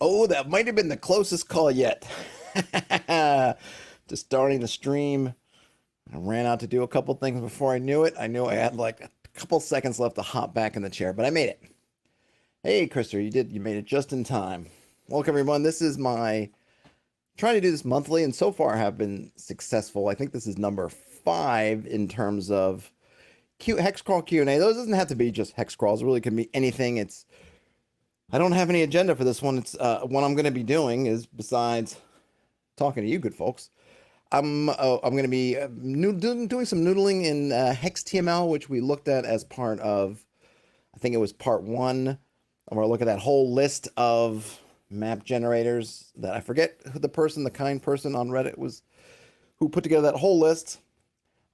Oh, that might have been the closest call yet. To starting the stream. I ran out to do a couple things before I knew it. I knew I had like a couple seconds left to hop back in the chair, but I made it. Hey, Krister, you made it just in time. Welcome, everyone. This is my trying to do this monthly, and so far have been successful. I think this is number 5 in terms of Hexcrawl Q&A. Those doesn't have to be just Hexcrawls. It really can be anything. I don't have any agenda for this one. It's what I'm going to be doing is, besides talking to you good folks, I'm going to be doing some noodling in Hextml, which we looked at as part of, I think it was part 1. And we're looking at that whole list of map generators that I forget who the kind person on Reddit was who put together that whole list.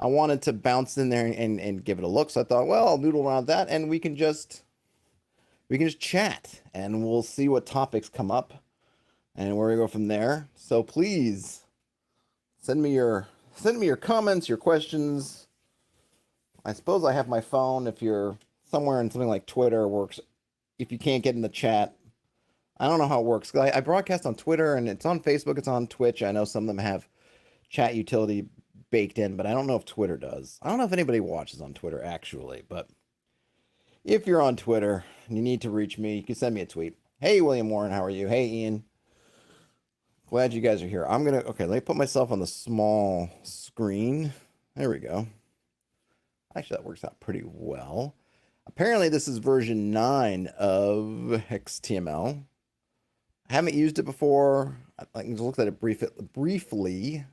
I wanted to bounce in there and give it a look. So I thought, well, I'll noodle around that and we can just chat and we'll see what topics come up and where we go from there. So please send me your comments, your questions. I suppose I have my phone if you're somewhere in something like Twitter works. If you can't get in the chat, I don't know how it works. I broadcast on Twitter and it's on Facebook, it's on Twitch. I know some of them have chat utility baked in, but I don't know if Twitter does. I don't know if anybody watches on Twitter actually, but if you're on Twitter and you need to reach me, you can send me a tweet. Hey, William Warren, how are you? Hey, Ian. Glad you guys are here. Okay, let me put myself on the small screen. There we go. Actually, that works out pretty well. Apparently, this is version 9 of Hextml. I haven't used it before. I just looked at it briefly.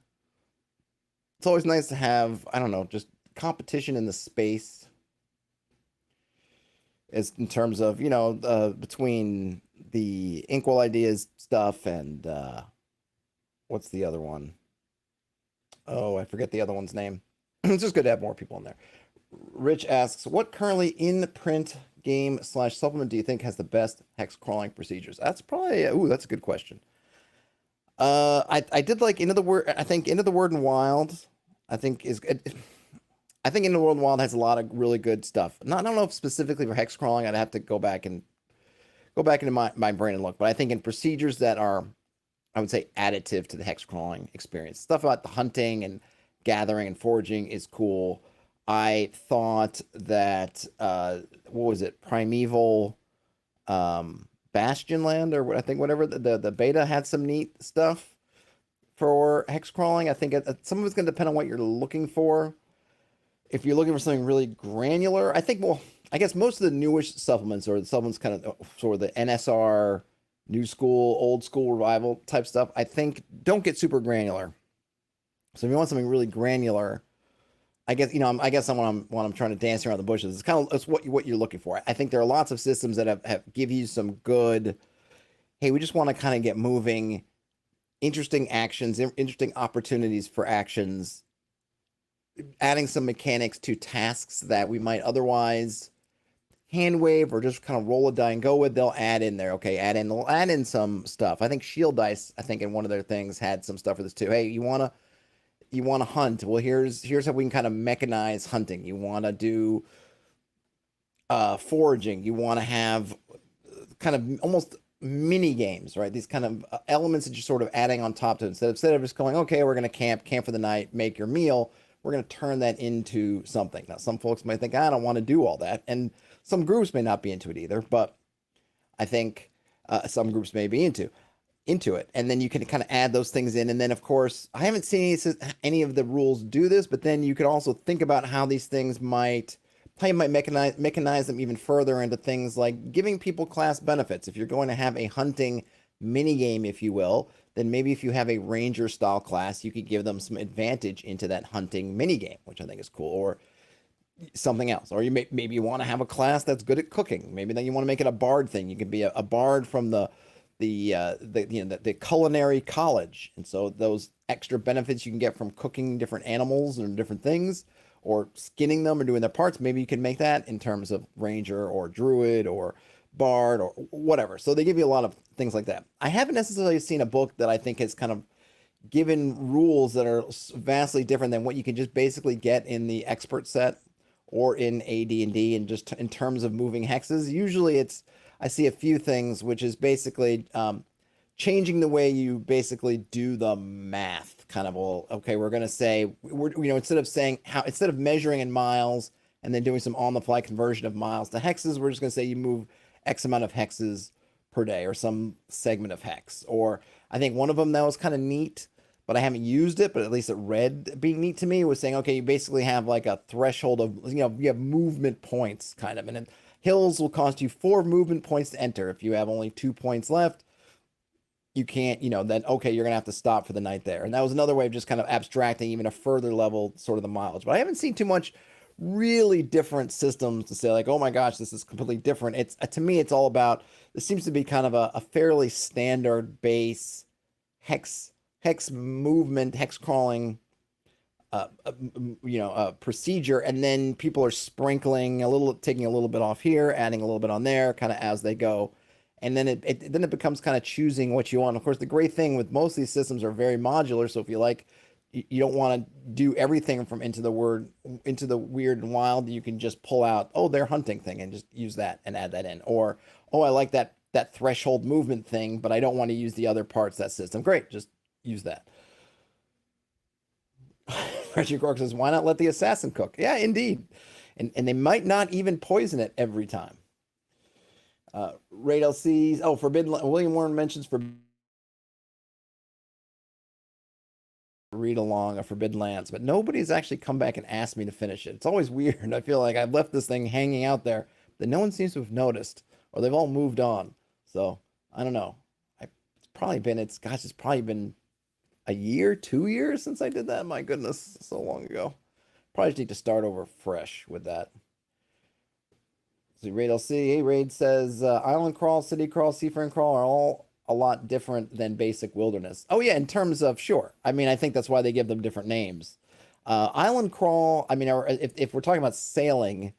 It's always nice to have, I don't know, just competition in the space. As in terms of, between the Inkwell Ideas stuff and what's the other one? Oh, I forget the other one's name. It's just good to have more people in there. Rich asks, what currently in-print game/supplement do you think has the best hex crawling procedures? That's probably, that's a good question. I did like Into the Word. I think Into the Word and Wild, I think Into the World and Wild has a lot of really good stuff. I don't know if specifically for hex crawling, I'd have to go back into my brain and look. But I think in procedures that are, I would say, additive to the hex crawling experience, stuff about the hunting and gathering and foraging is cool. I thought that what was it, Primeval Bastionland, or I think whatever the beta had some neat stuff for hex crawling. I think some of it's going to depend on what you're looking for. If you're looking for something really granular, I think, well, I guess most of the newish supplements or the supplements kind of sort of the NSR, new school, old school revival type stuff, I think don't get super granular. So if you want something really granular, I guess, when I'm trying to dance around the bushes, it's what you're looking for. I think there are lots of systems that have give you some good, hey, we just want to kind of get moving, interesting actions, interesting opportunities for actions, adding some mechanics to tasks that we might otherwise hand wave or just kind of roll a die and go with. They'll add in there. Okay, they'll add in some stuff. I think Shield Dice, in one of their things had some stuff for this too. Hey, you want to hunt? Well, here's how we can kind of mechanize hunting. You want to do foraging. You want to have kind of almost mini games, right? These kind of elements that you're sort of adding on top to it. Instead of just going, okay, we're going to camp for the night, make your meal. We're going to turn that into something. Now, some folks might think, I don't want to do all that. And some groups may not be into it either, but I think some groups may be into it. And then you can kind of add those things in. And then, of course, I haven't seen any of the rules do this, but then you could also think about how these things how you might mechanize them even further into things like giving people class benefits. If you're going to have a hunting mini game, if you will, then maybe if you have a ranger style class, you could give them some advantage into that hunting mini game, which I think is cool, or something else. Or maybe you want to have a class that's good at cooking. Maybe then you want to make it a bard thing. You could be a bard from the culinary college, and so those extra benefits you can get from cooking different animals and different things, or skinning them or doing their parts. Maybe you can make that in terms of ranger or druid or bard or whatever. So they give you a lot of things like that. I haven't necessarily seen a book that I think has kind of given rules that are vastly different than what you can just basically get in the expert set or in AD&D, and just in terms of moving hexes. Usually I see a few things, which is basically changing the way you basically do the math. Kind of, well, okay, we're going to say instead of saying how instead of measuring in miles and then doing some on the fly conversion of miles to hexes, we're just going to say you move X amount of hexes per day or some segment of hex. Or I think one of them that was kind of neat, but I haven't used it, but at least it read being neat to me, was saying, okay, you basically have like a threshold of, you have movement points kind of, and then hills will cost you 4 movement points to enter. If you have only 2 points left, you can't, then, okay, you're going to have to stop for the night there. And that was another way of just kind of abstracting even a further level sort of the mileage. But I haven't seen too much really different systems to say like, oh my gosh, this is completely different. It's to me, it's all about, this seems to be kind of a fairly standard base hex movement, hex crawling, procedure. And then people are sprinkling taking a little bit off here, adding a little bit on there kind of as they go. And then it becomes kind of choosing what you want. Of course, the great thing with most of these systems are very modular. So if you like, you don't want to do everything from into the weird and wild, you can just pull out, oh, their hunting thing and just use that and add that in. Or, oh, I like that threshold movement thing, but I don't want to use the other parts of that system. Great, just use that. Richard Cork says, why not let the assassin cook? Yeah, indeed. And they might not even poison it every time. Raid LC's, Forbidden, William Warren mentions read along a Forbidden Lands, but nobody's actually come back and asked me to finish it. It's always weird. I feel like I've left this thing hanging out there that no one seems to have noticed, or they've all moved on. So I don't know. It's probably been a year, 2 years since I did that. My goodness, so long ago. Probably just need to start over fresh with that. So Raid LC, hey, Raid says, Island Crawl, City Crawl, Seafaring Crawl are all a lot different than basic Wilderness. Oh yeah, in terms of, sure. I mean, I think that's why they give them different names. Island Crawl, I mean, if we're talking about sailing,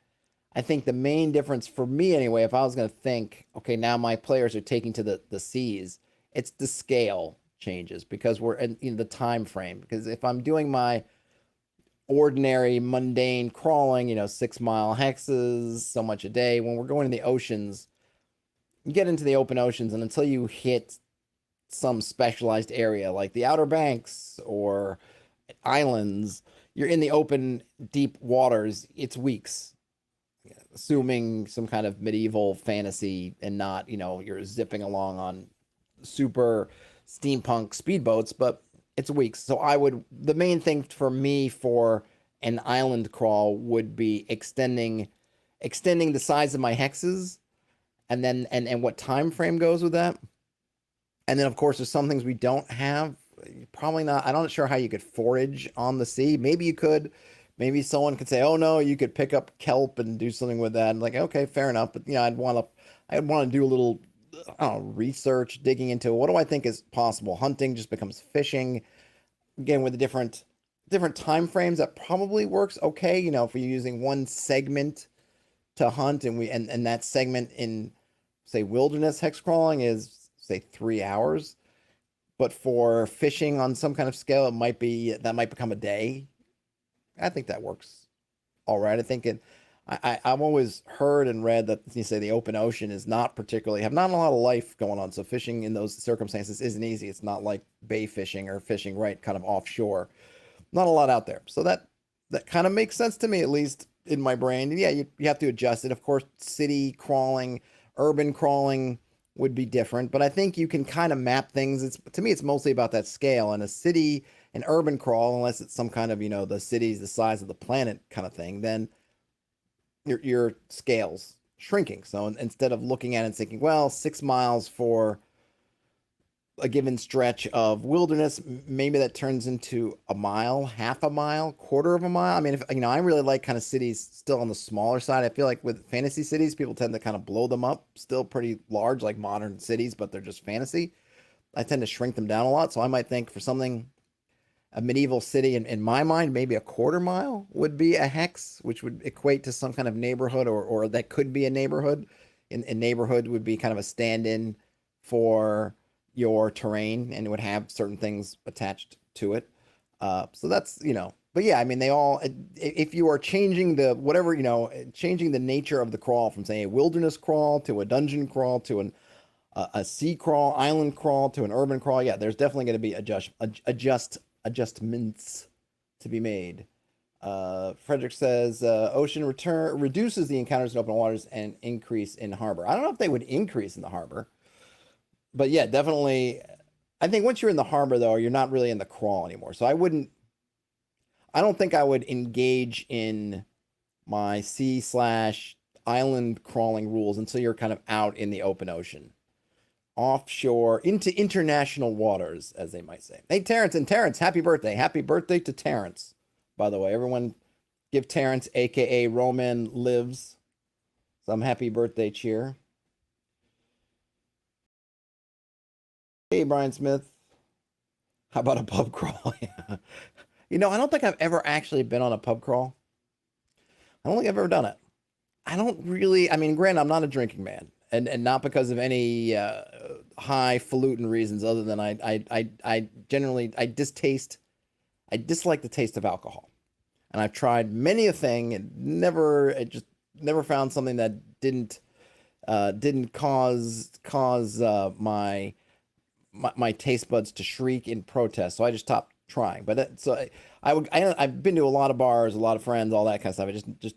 I think the main difference for me anyway, if I was going to think, okay, now my players are taking to the seas, it's the scale changes because we're in the time frame. Because if I'm doing my ordinary mundane crawling, 6 mile hexes, so much a day, when we're going in the oceans, you get into the open oceans, and until you hit some specialized area like the Outer Banks or islands, you're in the open deep waters. It's weeks, assuming some kind of medieval fantasy and not, you're zipping along on super steampunk speedboats, but it's weeks. So the main thing for me for an island crawl would be extending the size of my hexes, and then and what time frame goes with that. And then of course there's some things we don't have. Probably not. I'm not sure how you could forage on the sea. Maybe you could. Maybe someone could say, "Oh no, you could pick up kelp and do something with that." And like, okay, fair enough. But I'd want to do a little research, digging into what do I think is possible. Hunting just becomes fishing. Again, with the different time frames, that probably works okay. If we're using one segment to hunt, and that segment in, say, wilderness hex crawling is, say, 3 hours, but for fishing on some kind of scale, that might become a day. I think that works all right. I think I've always heard and read that you say the open ocean is not a lot of life going on. So fishing in those circumstances isn't easy. It's not like bay fishing or fishing right kind of offshore. Not a lot out there. So that kind of makes sense to me, at least in my brain. And yeah, you have to adjust it. Of course, city crawling, urban crawling would be different, but I think you can kind of map things. To me, it's mostly about that scale. And a city, an urban crawl, unless it's some kind of, the city's the size of the planet kind of thing, then your scale's shrinking. So instead of looking at it and thinking, well, 6 miles for a given stretch of wilderness, maybe that turns into a mile, half a mile, quarter of a mile. I mean, if I really like kind of cities still on the smaller side. I feel like with fantasy cities, people tend to kind of blow them up, still pretty large, like modern cities, but they're just fantasy. I tend to shrink them down a lot. So I might think for something, a medieval city, in my mind, maybe a quarter mile would be a hex, which would equate to some kind of neighborhood, or that could be a neighborhood. A neighborhood would be kind of a stand-in for your terrain, and it would have certain things attached to it. So that's, but yeah, I mean, if you are changing changing the nature of the crawl from, say, a wilderness crawl to a dungeon crawl to a sea crawl, island crawl to an urban crawl. Yeah, there's definitely going to be adjustments to be made. Frederick says ocean return reduces the encounters in open waters and increase in harbor. I don't know if they would increase in the harbor, but yeah, definitely. I think once you're in the harbor though, you're not really in the crawl anymore. So I wouldn't. I don't think I would engage in my sea slash island crawling rules until you're kind of out in the open ocean, offshore into international waters, as they might say. Hey, Terrence and Terrence, happy birthday! Happy birthday to Terrence. By the way, everyone give Terrence, aka Roman Lives, some happy birthday cheer. Hey, Brian Smith. How about a pub crawl? Yeah. You know, I don't think I've ever actually been on a pub crawl. I don't think I've ever done it. I don't really, I mean, granted, I'm not a drinking man. And not because of any highfalutin reasons other than I generally, I dislike the taste of alcohol. And I've tried many a thing and it just never found something that didn't cause my taste buds to shriek in protest. So I just stopped trying. But so I've been to a lot of bars, a lot of friends, all that kind of stuff. I just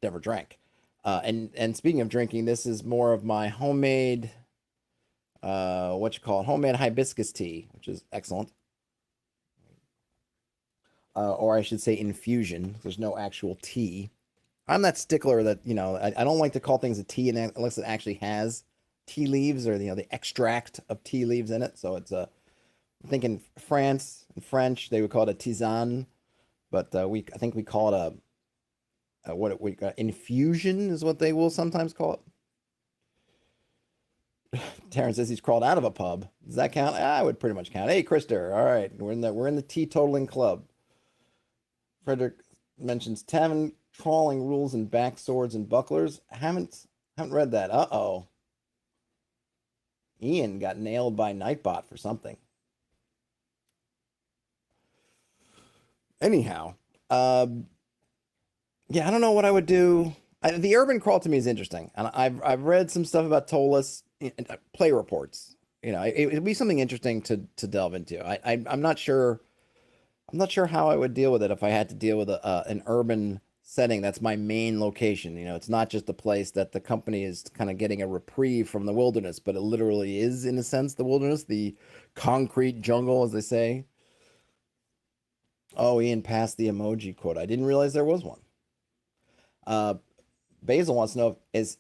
never drank. And speaking of drinking, this is more of my homemade homemade hibiscus tea, which is excellent. Or I should say infusion. There's no actual tea. I'm that stickler that, you know, I don't like to call things a tea unless it actually has tea leaves or, you know, the extract of tea leaves in it. So it's I'm thinking France in French, they would call it a tisane, but I think we call it infusion is what they will sometimes call it. Terrence says he's crawled out of a pub. Does that count? I would pretty much count. Hey, Krister. All right, we're in the teetotaling club. Frederick mentions tavern trawling rules and back swords and bucklers. Haven't read that. Uh-oh. Ian got nailed by Nightbot for something. Anyhow, yeah, I don't know what I would do. The urban crawl to me is interesting, and I've read some stuff about Tollus play reports. You know, it'd be something interesting to delve into. I'm not sure. I'm not sure how I would deal with it if I had to deal with an urban setting that's my main location. You know, it's not just a place that the company is kind of getting a reprieve from the wilderness, but it literally is, in a sense, the wilderness, the concrete jungle, as they say. Oh, Ian passed the emoji quote. I didn't realize there was one. Basil wants to know, is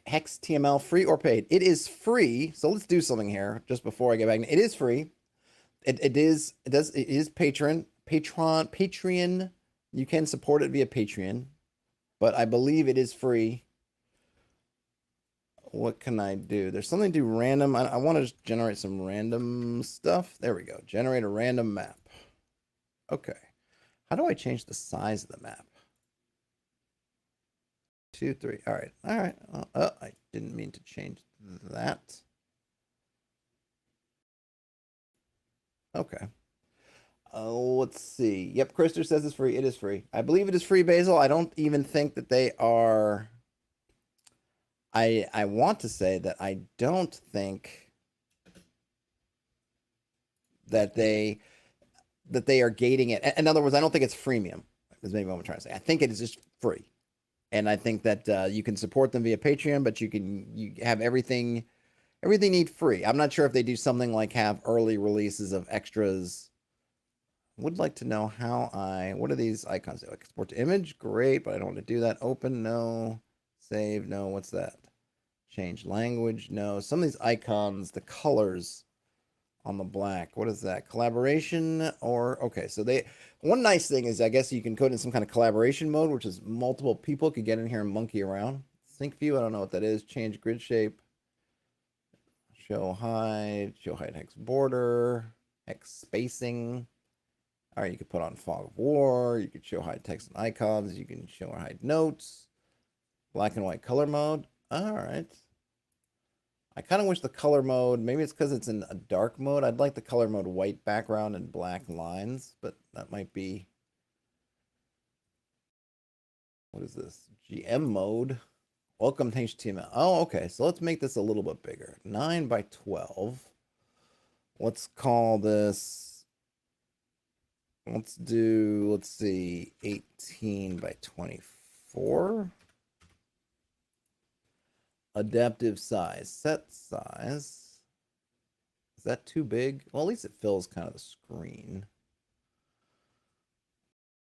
Hextml free or paid? It is free. So let's do something here just before I get back. It is free. It is Patreon. You can support it via Patreon, but I believe it is free. What can I do? There's something to do random. I want to just generate some random stuff. There we go. Generate a random map. Okay. How do I change the size of the map? 2, 3. All right. All right. I didn't mean to change that. Okay. Let's see. Yep, Krister says it's free. It is free. I believe it is free, Basil. I don't even think that they are. I want to say that I don't think that they are gating it. In other words, I don't think it's freemium. Is maybe what I'm trying to say. I think it is just free, and I think that you can support them via Patreon, but you have everything you need free. I'm not sure if they do something like have early releases of extras. Would like to know what are these icons? Export to image, great, but I don't want to do that. Open, no. Save, no. What's that? Change language, no. Some of these icons, the colors on the black, what is that? Collaboration or, okay, so one nice thing is I guess you can code in some kind of collaboration mode, which is multiple people could get in here and monkey around. Sync view, I don't know what that is. Change grid shape. Show height hex border, hex spacing. All right, you could put on fog of war. You could show hide text and icons. You can show or hide notes. Black and white color mode. All right. I kind of wish the color mode, maybe it's because it's in a dark mode. I'd like the color mode white background and black lines, but that might be. What is this? GM mode. Welcome to HTML. Oh, okay. So let's make this a little bit bigger. 9 by 12. Let's call this, let's see, 18 by 24. Adaptive size, set size. Is that too big? Well, at least it fills kind of the screen.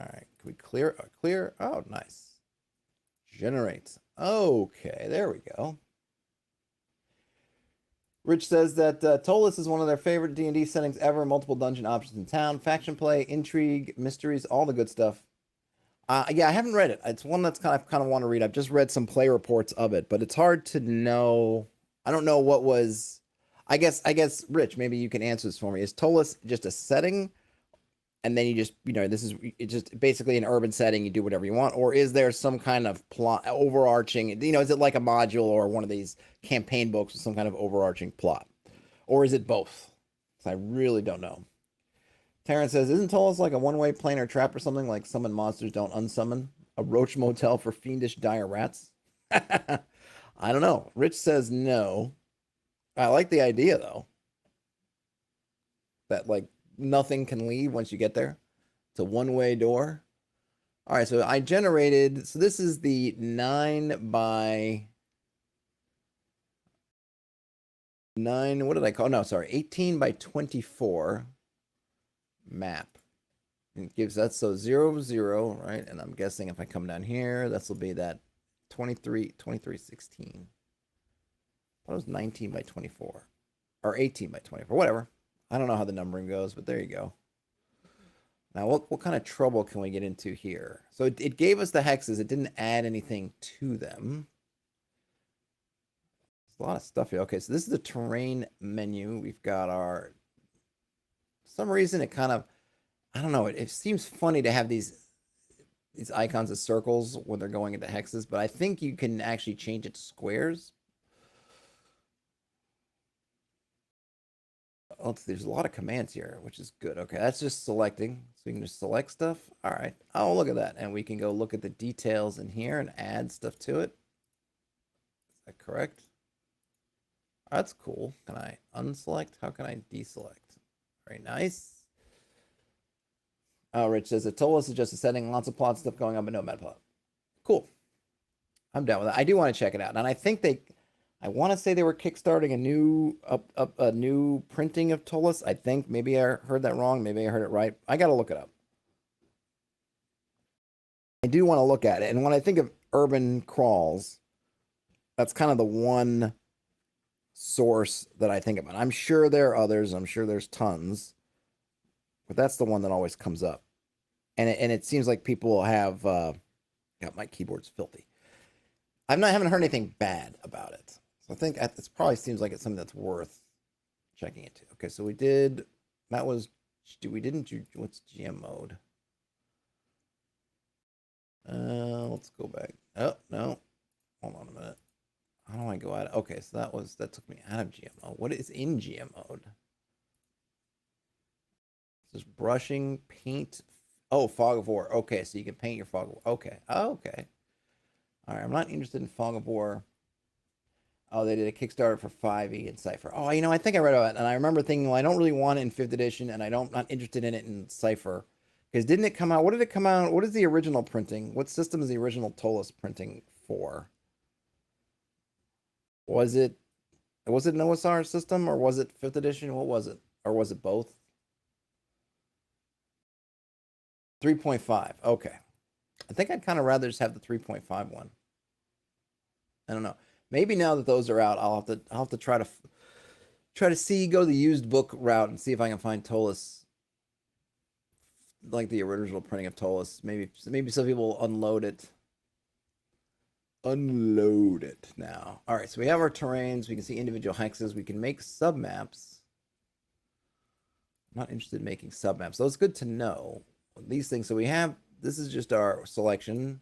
All right, can we clear? Clear. Oh, nice. Generate. Okay, there we go. Rich says that Tollus is one of their favorite D&D settings ever. Multiple dungeon options in town, faction play, intrigue, mysteries, all the good stuff. Yeah, I haven't read it. It's one that's kind of want to read. I've just read some play reports of it, but it's hard to know. I don't know what was. I guess, Rich, maybe you can answer this for me. Is Tollus just a setting, and then you just, this is it's just basically an urban setting. You do whatever you want, or is there some kind of plot, overarching? Is it like a module or one of these campaign books with some kind of overarching plot, or is it both? I really don't know. Terrence says, isn't Tollus like a one-way planar trap or something, like summon monsters don't unsummon? A roach motel for fiendish dire rats? I don't know. Rich says no. I like the idea, though. That, like, nothing can leave once you get there. It's a one-way door. All right, so I generated... So this is the 9 by... 9... What did I call? No, sorry. 18 by 24... map. It gives that, so 0, 0, right? And I'm guessing if I come down here, this will be that 23, 16. What was 19 by 24? Or 18 by 24, whatever. I don't know how the numbering goes, but there you go. Now, what kind of trouble can we get into here? So it gave us the hexes. It didn't add anything to them. There's a lot of stuff here. Okay, so this is the terrain menu. We've got our... For some reason, it kind of... I don't know. It seems funny to have these icons as circles when they're going into hexes, but I think you can actually change it to squares. There's a lot of commands here, which is good. Okay, that's just selecting. So we can just select stuff. All right. Oh, look at that. And we can go look at the details in here and add stuff to it. Is that correct? That's cool. Can I unselect? How can I deselect? Very nice. Oh, Rich says, it told us it's just a setting, lots of plot stuff going on, but no meta plot. Cool. I'm down with it. I do want to check it out. And I think I want to say they were kickstarting a new printing of Tollus. I think maybe I heard that wrong. Maybe I heard it right. I got to look it up. I do want to look at it. And when I think of urban crawls, that's kind of the one source that I think about. I'm sure there are others. I'm sure there's tons. But that's the one that always comes up. And it seems like people have... God, my keyboard's filthy. Haven't heard anything bad about it. So I think it probably seems like it's something that's worth checking into. Okay, so we did... That was... What's GM mode? Let's go back. Oh, no. Hold on a minute. How do I go out? Okay, so that took me out of GM mode. What is in GM mode? Just brushing, paint. Oh, fog of war. Okay, so you can paint your fog of war. Okay. Oh, okay. All right, I'm not interested in fog of war. Oh, they did a Kickstarter for 5e and Cypher. Oh, I think I read about it, and I remember thinking, well, I don't really want it in 5th edition, and not interested in it in Cypher. Because didn't it come out? What did it come out? What is the original printing? What system is the original Tollus printing for? Was it an OSR system, or was it 5th edition? What was it? Or was it both? 3.5. Okay. I think I'd kind of rather just have the 3.5 one. I don't know. Maybe now that those are out, I'll have to try to go the used book route and see if I can find Tollus, like the original printing of Tollus. Maybe some people unload it. Unload it now. All right, so we have our terrains. We can see individual hexes. We can make submaps. I'm not interested in making submaps, so it's good to know these things. So we have, this is just our selection.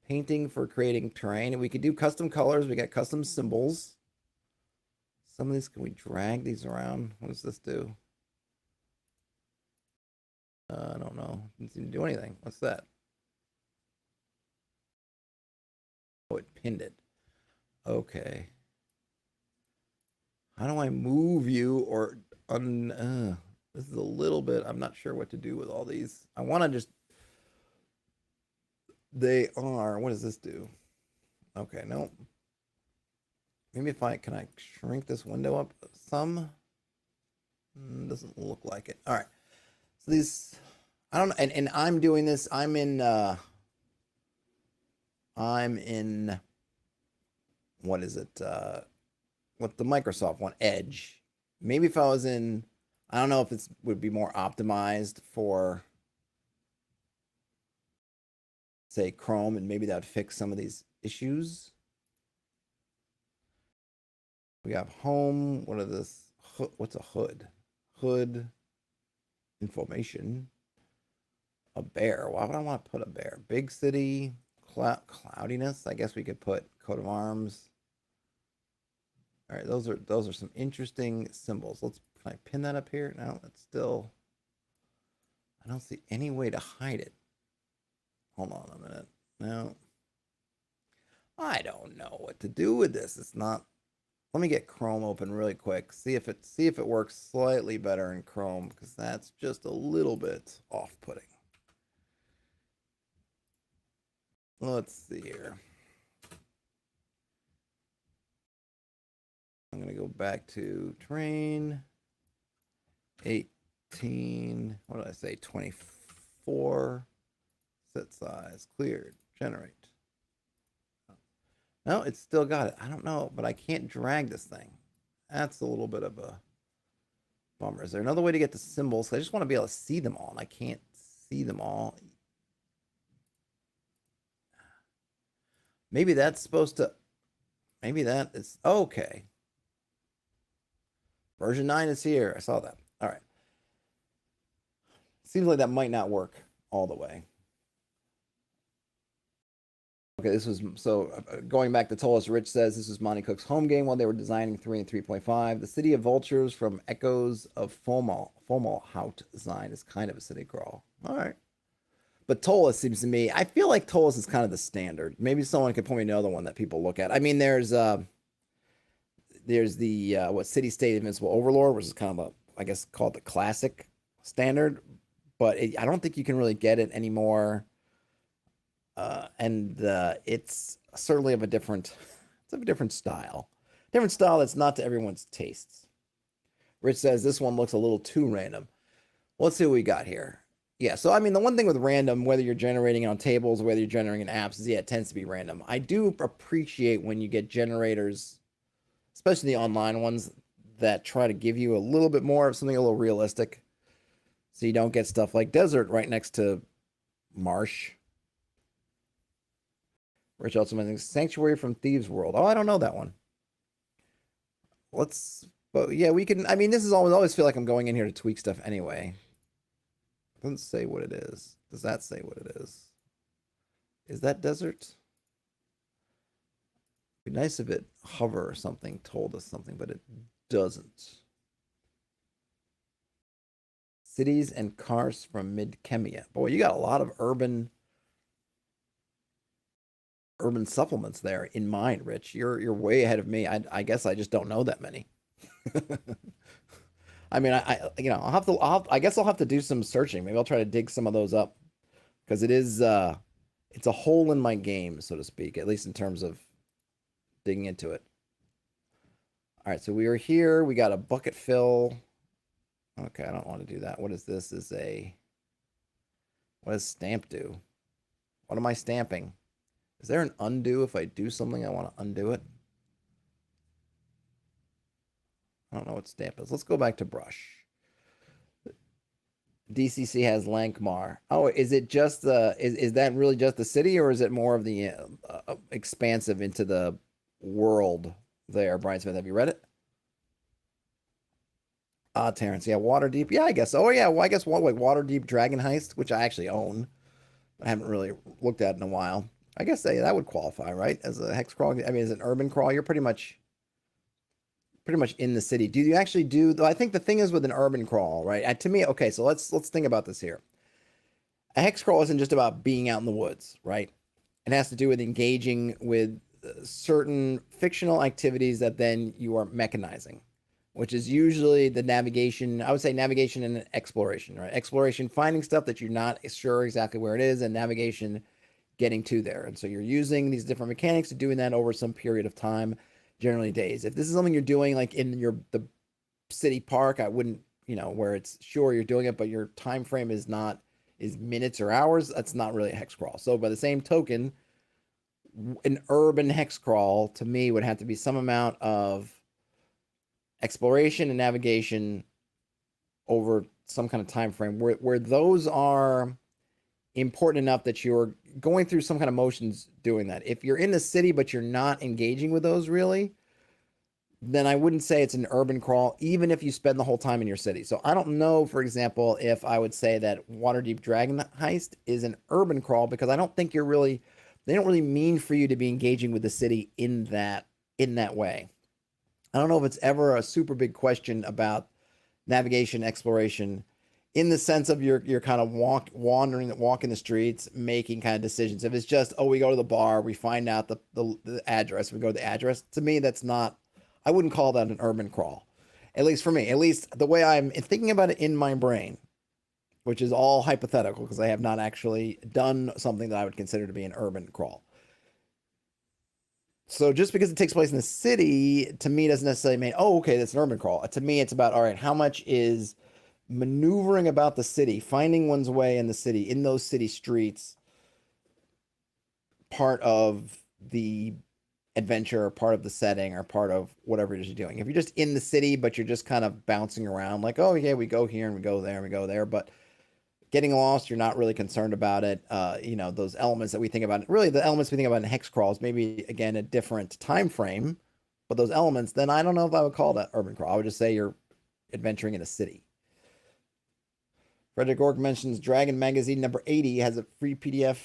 Painting for creating terrain. And we could do custom colors. We got custom symbols. Some of these, can we drag these around? What does this do? I don't know. It doesn't seem to do anything. What's that? Oh, it pinned it. Okay. How do I move you or this is a little bit, I'm not sure what to do with all these. I want to just, they are, what does this do? Okay, no. Maybe if can I shrink this window up some? Doesn't look like it. All right. So these, I don't know, and I'm doing this, I'm in, what is it? What the Microsoft one, Edge. Maybe if I was in, I don't know if it would be more optimized for, say, Chrome, and maybe that would fix some of these issues. We have home. What are this? What's a hood? Hood information. A bear. Why would I want to put a bear? Big city. Cloudiness. I guess we could put coat of arms. All right, those are some interesting symbols. Can I pin that up here? No, it's still. I don't see any way to hide it. Hold on a minute. No. I don't know what to do with this. It's not. Let me get Chrome open really quick. See if it works slightly better in Chrome, because that's just a little bit off-putting. Let's see here. I'm going to go back to train. 18. What did I say? 24. Set size. Cleared. Generate. No, it's still got it. I don't know, but I can't drag this thing. That's a little bit of a bummer. Is there another way to get the symbols? I just want to be able to see them all, and I can't see them all. Maybe that's supposed to, maybe that is, okay. Version 9 is here. I saw that. All right. Seems like that might not work all the way. Okay, this was, so going back to Tollus, Rich says this was Monty Cook's home game while they were designing 3 and 3.5. The City of Vultures from Echoes of Fomalhaut design is kind of a city crawl. All right. But Tollus seems to me, I feel like Tollus is kind of the standard. Maybe someone could point me another one that people look at. I mean, there's the what, City State Invincible Overlord, which is kind of I guess called the classic standard, but I don't think you can really get it anymore. And it's certainly of a different, it's of a different style that's not to everyone's tastes. Rich says this one looks a little too random. Let's see what we got here. Yeah, so I mean, the one thing with random, whether you're generating on tables, whether you're generating in apps, is it tends to be random. I do appreciate when you get generators, especially the online ones, that try to give you a little bit more of something a little realistic, so you don't get stuff like desert right next to marsh. Rich also mentions Sanctuary from Thieves World. Oh, I don't know that one. But yeah, we can, I mean, this is always feel like I'm going in here to tweak stuff anyway. It doesn't say what it is. Does that say what it is? Is that desert? It'd be nice if it hover or something told us something, but it doesn't. Cities and cars from Mid-Chemia. Boy, you got a lot of urban supplements there in mind, Rich. You're way ahead of me. I guess I just don't know that many. I mean, I guess I'll have to do some searching. Maybe I'll try to dig some of those up, because it's a hole in my game, so to speak, at least in terms of digging into it. All right, so we are here. We got a bucket fill. Okay, I don't want to do that. What is this? What does stamp do? What am I stamping? Is there an undo if I do something? I want to undo it. I don't know what stamp is. Let's go back to brush. DCC has Lankmar. Oh, is it just is that really just the city, or is it more of the expansive into the world there? Brian Smith, have you read it? Terrence, yeah, Waterdeep. Yeah, I guess. Oh, yeah, well, I guess what, like Waterdeep Dragon Heist, which I actually own, but I haven't really looked at in a while. I guess that would qualify, right? As a hex crawl. I mean, as an urban crawl, you're pretty much in the city. Do you actually do, though? I think the thing is with an urban crawl, right? To me, okay, so let's think about this here. A hex crawl isn't just about being out in the woods, right? It has to do with engaging with certain fictional activities that then you are mechanizing, which is usually the navigation. I would say navigation and exploration, right? Exploration, finding stuff that you're not sure exactly where it is, and navigation, getting to there. And so you're using these different mechanics to doing that over some period of time, generally days. If this is something you're doing like in the city park, I wouldn't, where it's sure you're doing it, but your time frame is minutes or hours. That's not really a hex crawl. So by the same token, an urban hex crawl to me would have to be some amount of exploration and navigation over some kind of time frame where those are important enough that you're going through some kind of motions doing that. If you're in the city but you're not engaging with those really, then I wouldn't say it's an urban crawl, even if you spend the whole time in your city. So I don't know, for example, if I would say that Waterdeep Dragon Heist is an urban crawl, because I don't think they don't really mean for you to be engaging with the city in that way. I don't know if it's ever a super big question about navigation, exploration, in the sense of you're kind of walking the streets, making kind of decisions. If it's just, we go to the bar, we find out the address, we go to the address. To me, that's not, I wouldn't call that an urban crawl. At least for me, at least the way I'm thinking about it in my brain, which is all hypothetical because I have not actually done something that I would consider to be an urban crawl. So just because it takes place in the city, to me, doesn't necessarily mean, okay, that's an urban crawl. To me, it's about, all right, how much is maneuvering about the city, finding one's way in the city, in those city streets, part of the adventure, or part of the setting, or part of whatever it is you're doing. If you're just in the city, but you're just kind of bouncing around, like, yeah, we go here and we go there and we go there, but getting lost, you're not really concerned about it. Those elements that we think about, really the elements we think about in hex crawls, maybe again a different time frame, but those elements, then I don't know if I would call that urban crawl. I would just say you're adventuring in a city. Frederick Ork mentions Dragon Magazine number 80 has a free PDF,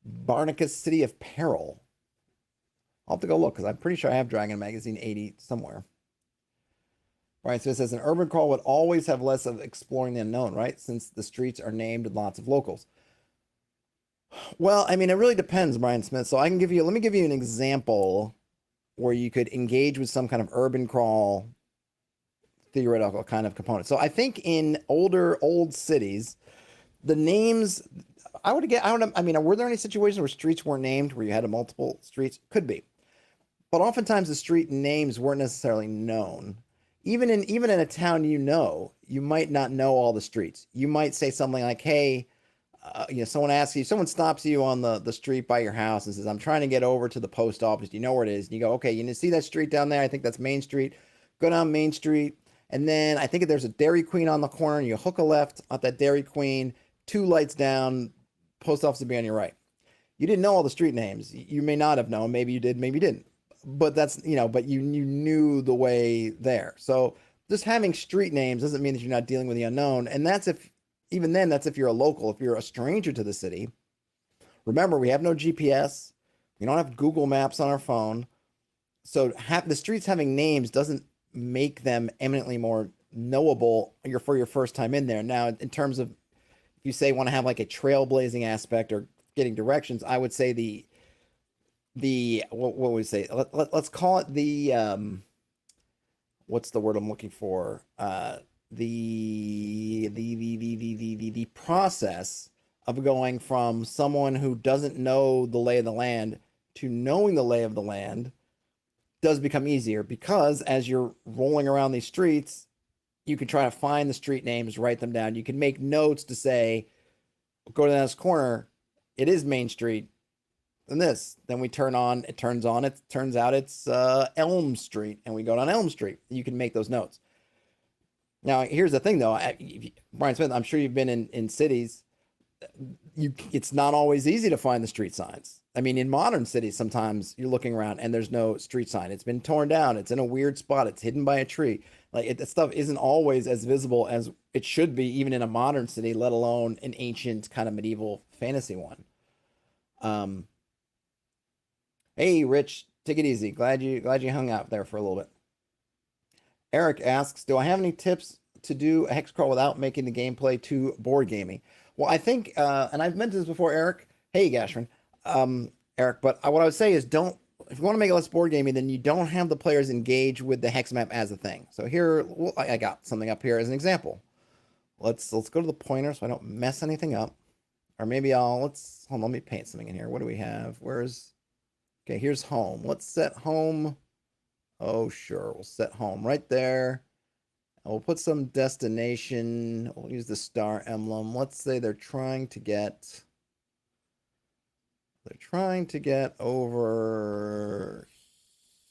Barnacus City of Peril. I'll have to go look because I'm pretty sure I have Dragon Magazine 80 somewhere. Right, so it says an urban crawl would always have less of exploring the unknown, right? Since the streets are named with lots of locals. Well, I mean, it really depends, Brian Smith. So let me give you an example where you could engage with some kind of urban crawl theoretical kind of component. So I think in old cities, the names, were there any situations where streets weren't named, where you had multiple streets? Could be. But oftentimes the street names weren't necessarily known. Even in a town, you might not know all the streets. You might say something like, hey, someone stops you on the street by your house and says, I'm trying to get over to the post office. Do you know where it is? And you go, okay, you see that street down there? I think that's Main Street. Go down Main Street. And then I think there's a Dairy Queen on the corner, and you hook a left at that Dairy Queen, 2 lights down, post office will be on your right. You didn't know all the street names. You may not have known. Maybe you did, maybe you didn't. But that's, but you knew the way there. So just having street names doesn't mean that you're not dealing with the unknown. And that's if you're a local, if you're a stranger to the city. Remember, we have no GPS. We don't have Google Maps on our phone. So the streets having names doesn't make them eminently more knowable for your first time in there. Now, in terms of, if you say want to have like a trailblazing aspect or getting directions, I would say what would we say? Let's call it the what's the word I'm looking for? The process of going from someone who doesn't know the lay of the land to knowing the lay of the land does become easier, because as you're rolling around these streets, you can try to find the street names, write them down. You can make notes to say, go to this corner, it is Main Street. And then we turns out it's Elm Street, and we go down Elm Street. You can make those notes. Now, here's the thing, though. Brian Smith, I'm sure you've been in cities. It's not always easy to find the street signs. I mean, in modern cities, sometimes you're looking around and there's no street sign. It's been torn down. It's in a weird spot. It's hidden by a tree. That stuff isn't always as visible as it should be, even in a modern city, let alone an ancient kind of medieval fantasy one. Hey, Rich, take it easy. Glad you hung out there for a little bit. Eric asks, do I have any tips to do a hex crawl without making the gameplay too board gamey? Well, I think, and I've mentioned this before, Eric. Hey, Gashman. Eric, but what I would say is don't, if you want to make it less board gamey, then you don't have the players engage with the hex map as a thing. So here, well, I got something up here as an example. Let's go to the pointer so I don't mess anything up. Or maybe hold on, let me paint something in here. What do we have? Okay, here's home. Let's set home. Oh, sure. We'll set home right there. And we'll put some destination. We'll use the star emblem. Let's say they're trying to get over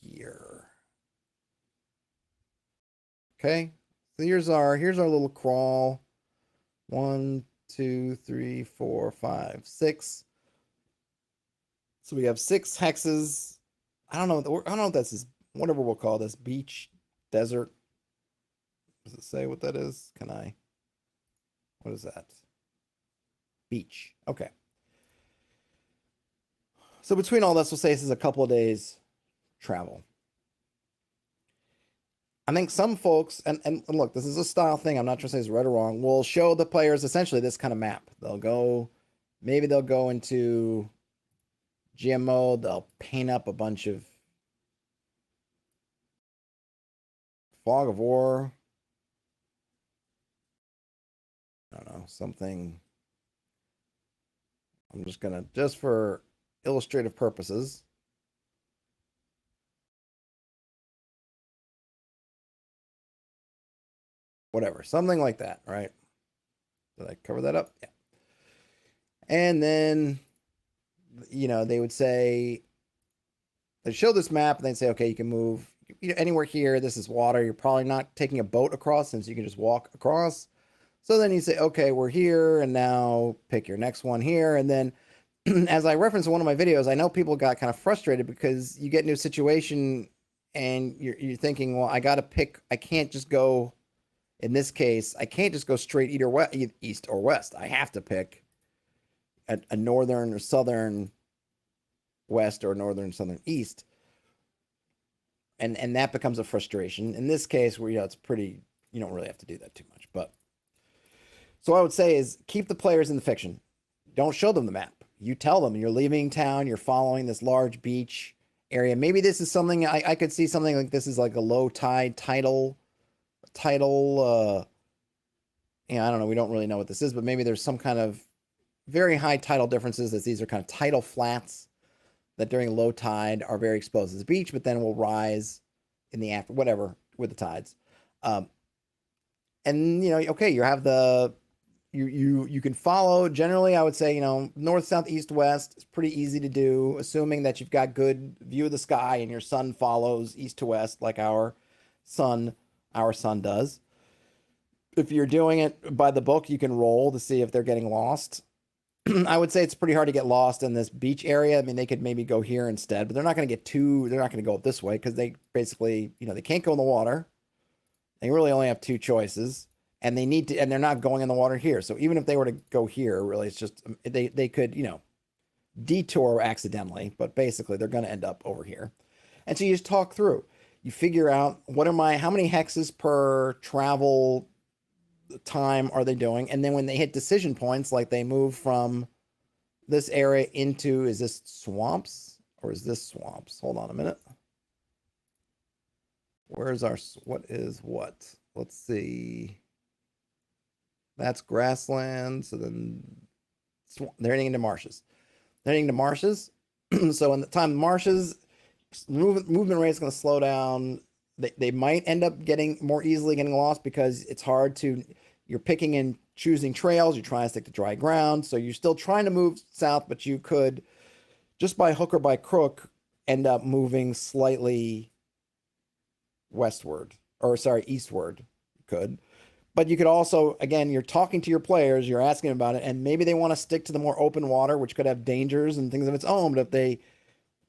here. Okay. So here's our little crawl. 1, 2, 3, 4, 5, 6. So we have 6 hexes. I don't know if this is whatever we'll call this, beach, desert. Does it say what that is? What is that? Beach. Okay. So between all this, we'll say this is a couple of days travel. I think some folks, and look, this is a style thing. I'm not trying to say it's right or wrong. Will show the players essentially this kind of map. Maybe they'll go into GMO. They'll paint up a bunch of fog of war. I don't know, something. I'm just gonna, just for illustrative purposes. Whatever, something like that, right? Did I cover that up? Yeah. And then, they would say, they show this map and they'd say, okay, you can move anywhere here. This is water. You're probably not taking a boat across since you can just walk across. So then you say, okay, we're here, and now pick your next one here. And then, as I referenced in one of my videos, I know people got kind of frustrated because you get into a situation and you're thinking, well, I got to pick. I can't just go. In this case, I can't just go straight east or west. I have to pick a northern or southern west or northern southern east. And that becomes a frustration. In this case, where it's pretty, you don't really have to do that too much. But so I would say is keep the players in the fiction. Don't show them the map. You tell them you're leaving town, you're following this large beach area. Maybe this is something I could see something like this is like a low tide tidal, I don't know, we don't really know what this is, but maybe there's some kind of very high tidal differences, as these are kind of tidal flats that during low tide are very exposed to the beach, but then will rise in the after, whatever, with the tides. And okay, you have you can follow. Generally, I would say, north, south, east, west is pretty easy to do, assuming that you've got good view of the sky and your sun follows east to west like our sun does. If you're doing it by the book, you can roll to see if they're getting lost. I would say it's pretty hard to get lost in this beach area. I mean, they could maybe go here instead, but they're not going to go up this way because they basically, they can't go in the water. They really only have 2 choices, and they're not going in the water here. So even if they were to go here, really, it's just, they could, detour accidentally, but basically they're going to end up over here. And so you just talk through. You figure out how many hexes per travel time are they doing? And then when they hit decision points, like they move from this area into, is this swamps or is this swamps? Hold on a minute. Where's what is what? Let's see. That's grassland. So then they're heading into marshes. They're heading into marshes. So in the time of marshes, movement rate is going to slow down. They might end up more easily getting lost because it's hard you're picking and choosing trails. You're trying to stick to dry ground. So you're still trying to move south, but you could, just by hook or by crook, end up moving slightly eastward. You could. But you could also, again, you're talking to your players, you're asking about it, and maybe they want to stick to the more open water, which could have dangers and things of its own. But if they,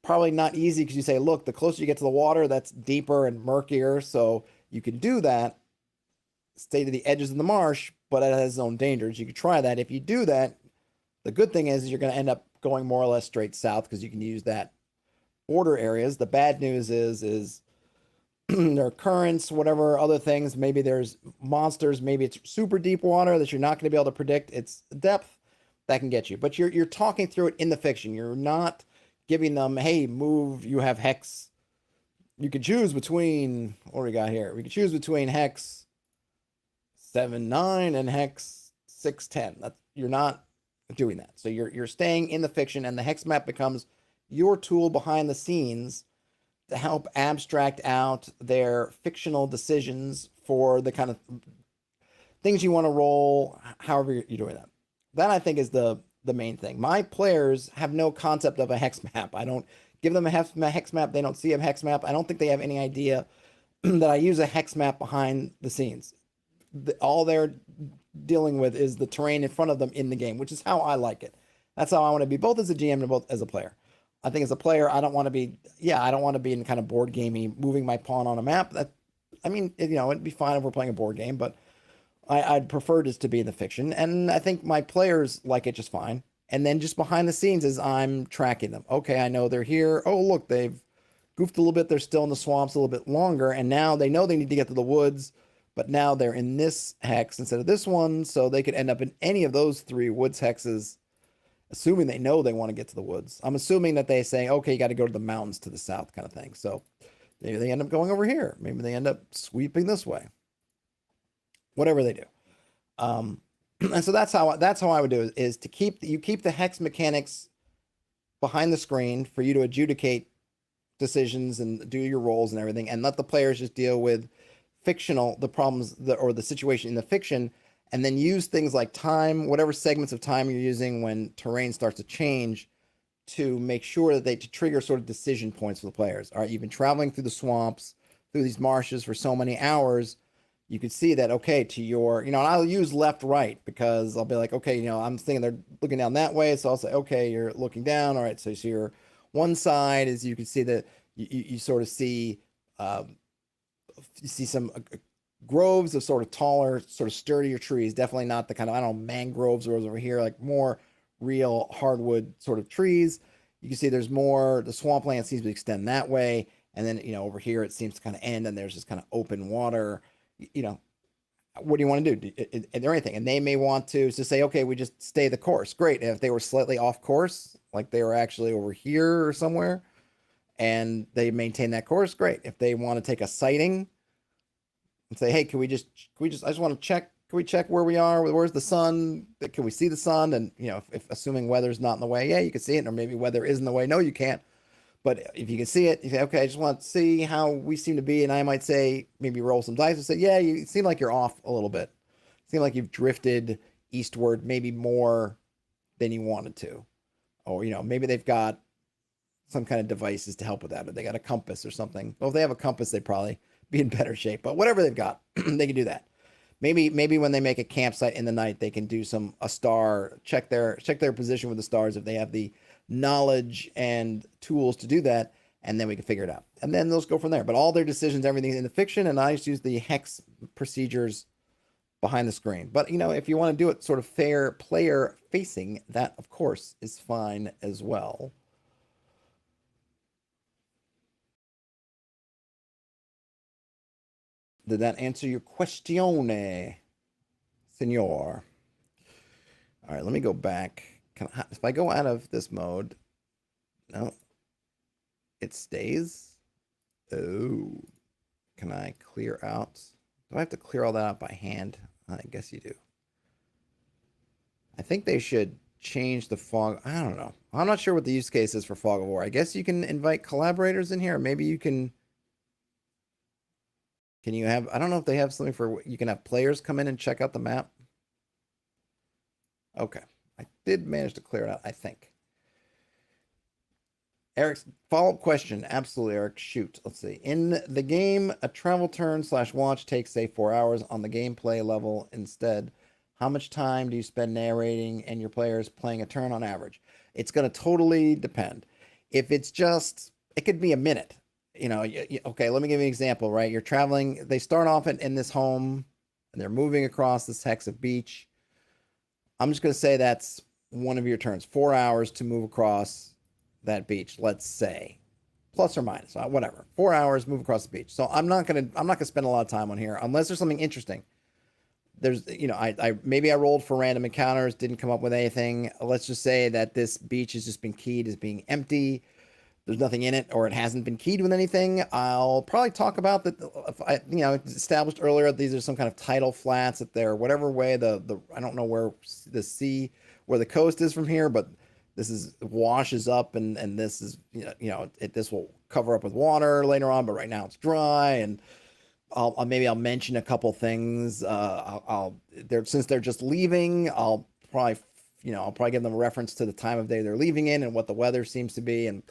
probably not easy, because you say, look, the closer you get to the water, that's deeper and murkier. So you can do that, stay to the edges of the marsh, but it has its own dangers. You could try that. If you do that, the good thing is you're going to end up going more or less straight south because you can use that border areas. The bad news is there are currents, whatever other things. Maybe there's monsters. Maybe it's super deep water that you're not going to be able to predict its depth. That can get you. But you're talking through it in the fiction. You're not giving them, hey, move, you have hex. You can choose between, what do we got here? We can choose between hex 7-9 and hex 6-10. You're not doing that. So you're staying in the fiction, and the hex map becomes your tool behind the scenes to help abstract out their fictional decisions for the kind of things you want to roll, however you're doing that. That I think is the main thing. My players have no concept of a hex map. I don't give them a hex map. They don't see a hex map. I don't think they have any idea that I use a hex map behind the scenes. All they're dealing with is the terrain in front of them in the game, which is how I like it. That's how I want to be, both as a GM and both as a player. I think as a player, I don't want to be, I don't want to be in kind of board gamey, moving my pawn on a map. It'd be fine if we're playing a board game, but I'd prefer just to be in the fiction. And I think my players like it just fine. And then just behind the scenes is I'm tracking them. Okay, I know they're here. Oh, look, they've goofed a little bit. They're still in the swamps a little bit longer. And now they know they need to get to the woods, but now they're in this hex instead of this one. So they could end up in any of those 3 woods hexes, assuming they know they want to get to the woods. I'm assuming that they say, okay, you got to go to the mountains to the south kind of thing. So maybe they end up going over here. Maybe they end up sweeping this way. Whatever they do. And so that's how I would do it, is to keep the hex mechanics behind the screen for you to adjudicate decisions and do your rolls and everything, and let the players just deal with the problems or the situation in the fiction, and then use things like time, whatever segments of time you're using when terrain starts to change, to make sure that to trigger sort of decision points for the players. All right, you've been traveling through the swamps, through these marshes for so many hours. You could see that, okay, to your, and I'll use left, right, because I'll be like, okay, I'm thinking they're looking down that way. So I'll say, okay, you're looking down. All right. So your one side is, you can see that you sort of see, you see some groves of sort of taller, sort of sturdier trees. Definitely not the kind of, I don't know, mangroves or over here, like more real hardwood sort of trees. You can see there's more, the swampland seems to extend that way. And then, over here, it seems to kind of end, and there's this kind of open water. What do you want to do? Is there anything? And they may want to say, okay, we just stay the course. Great. And if they were slightly off course, like they were actually over here or somewhere, and they maintain that course, great. If they want to take a sighting and say, hey, I just want to check, can we check where we are? Where's the sun? Can we see the sun? And, if assuming weather's not in the way, yeah, you can see it. Or maybe weather is in the way. No, you can't. But if you can see it, you say, okay, I just want to see how we seem to be. And I might say, maybe roll some dice and say, yeah, you seem like you're off a little bit. Seem like you've drifted eastward, maybe more than you wanted to. Or, maybe they've got some kind of devices to help with that. Or they got a compass or something. Well, if they have a compass, they'd probably be in better shape. But whatever they've got, they can do that. Maybe when they make a campsite in the night, they can do a star, check their position with the stars if they have the knowledge and tools to do that, and then we can figure it out. And then those go from there. But all their decisions, everything in the fiction, and I just use the hex procedures behind the screen. But, if you want to do it sort of fair player facing, that, of course, is fine as well. Did that answer your question, senor? All right, let me go back. If I go out of this mode, no, it stays. Oh, can I clear out? Do I have to clear all that out by hand? I guess you do. I think they should change the fog. I don't know. I'm not sure what the use case is for Fog of War. I guess you can invite collaborators in here. Maybe you can. Can you have? I don't know if they have something for you can have players come in and check out the map. Okay. I did manage to clear it out, I think. Eric's follow-up question. Absolutely, Eric. Shoot. Let's see. In the game, a travel turn / watch takes, say, 4 hours on the gameplay level. Instead, how much time do you spend narrating and your players playing a turn on average? It's going to totally depend. If it's just, it could be a minute. Okay, let me give you an example, right? You're traveling. They start off in this home, and they're moving across this hex of beach. I'm just going to say that's one of your turns. 4 hours to move across that beach, let's say, plus or minus, whatever. 4 hours, move across the beach. So I'm not gonna spend a lot of time on here unless there's something interesting. There's, maybe I rolled for random encounters, didn't come up with anything. Let's just say that this beach has just been keyed as being empty. there's nothing in it or it hasn't been keyed with anything, I'll probably talk about that. If I, established earlier, these are some kind of tidal flats that they're whatever way the I don't know where the sea, where the coast is from here, but this is washes up and this is, this will cover up with water later on, but right now it's dry. And I'll mention a couple things. Since they're just leaving, I'll probably give them a reference to the time of day they're leaving in and what the weather seems to be and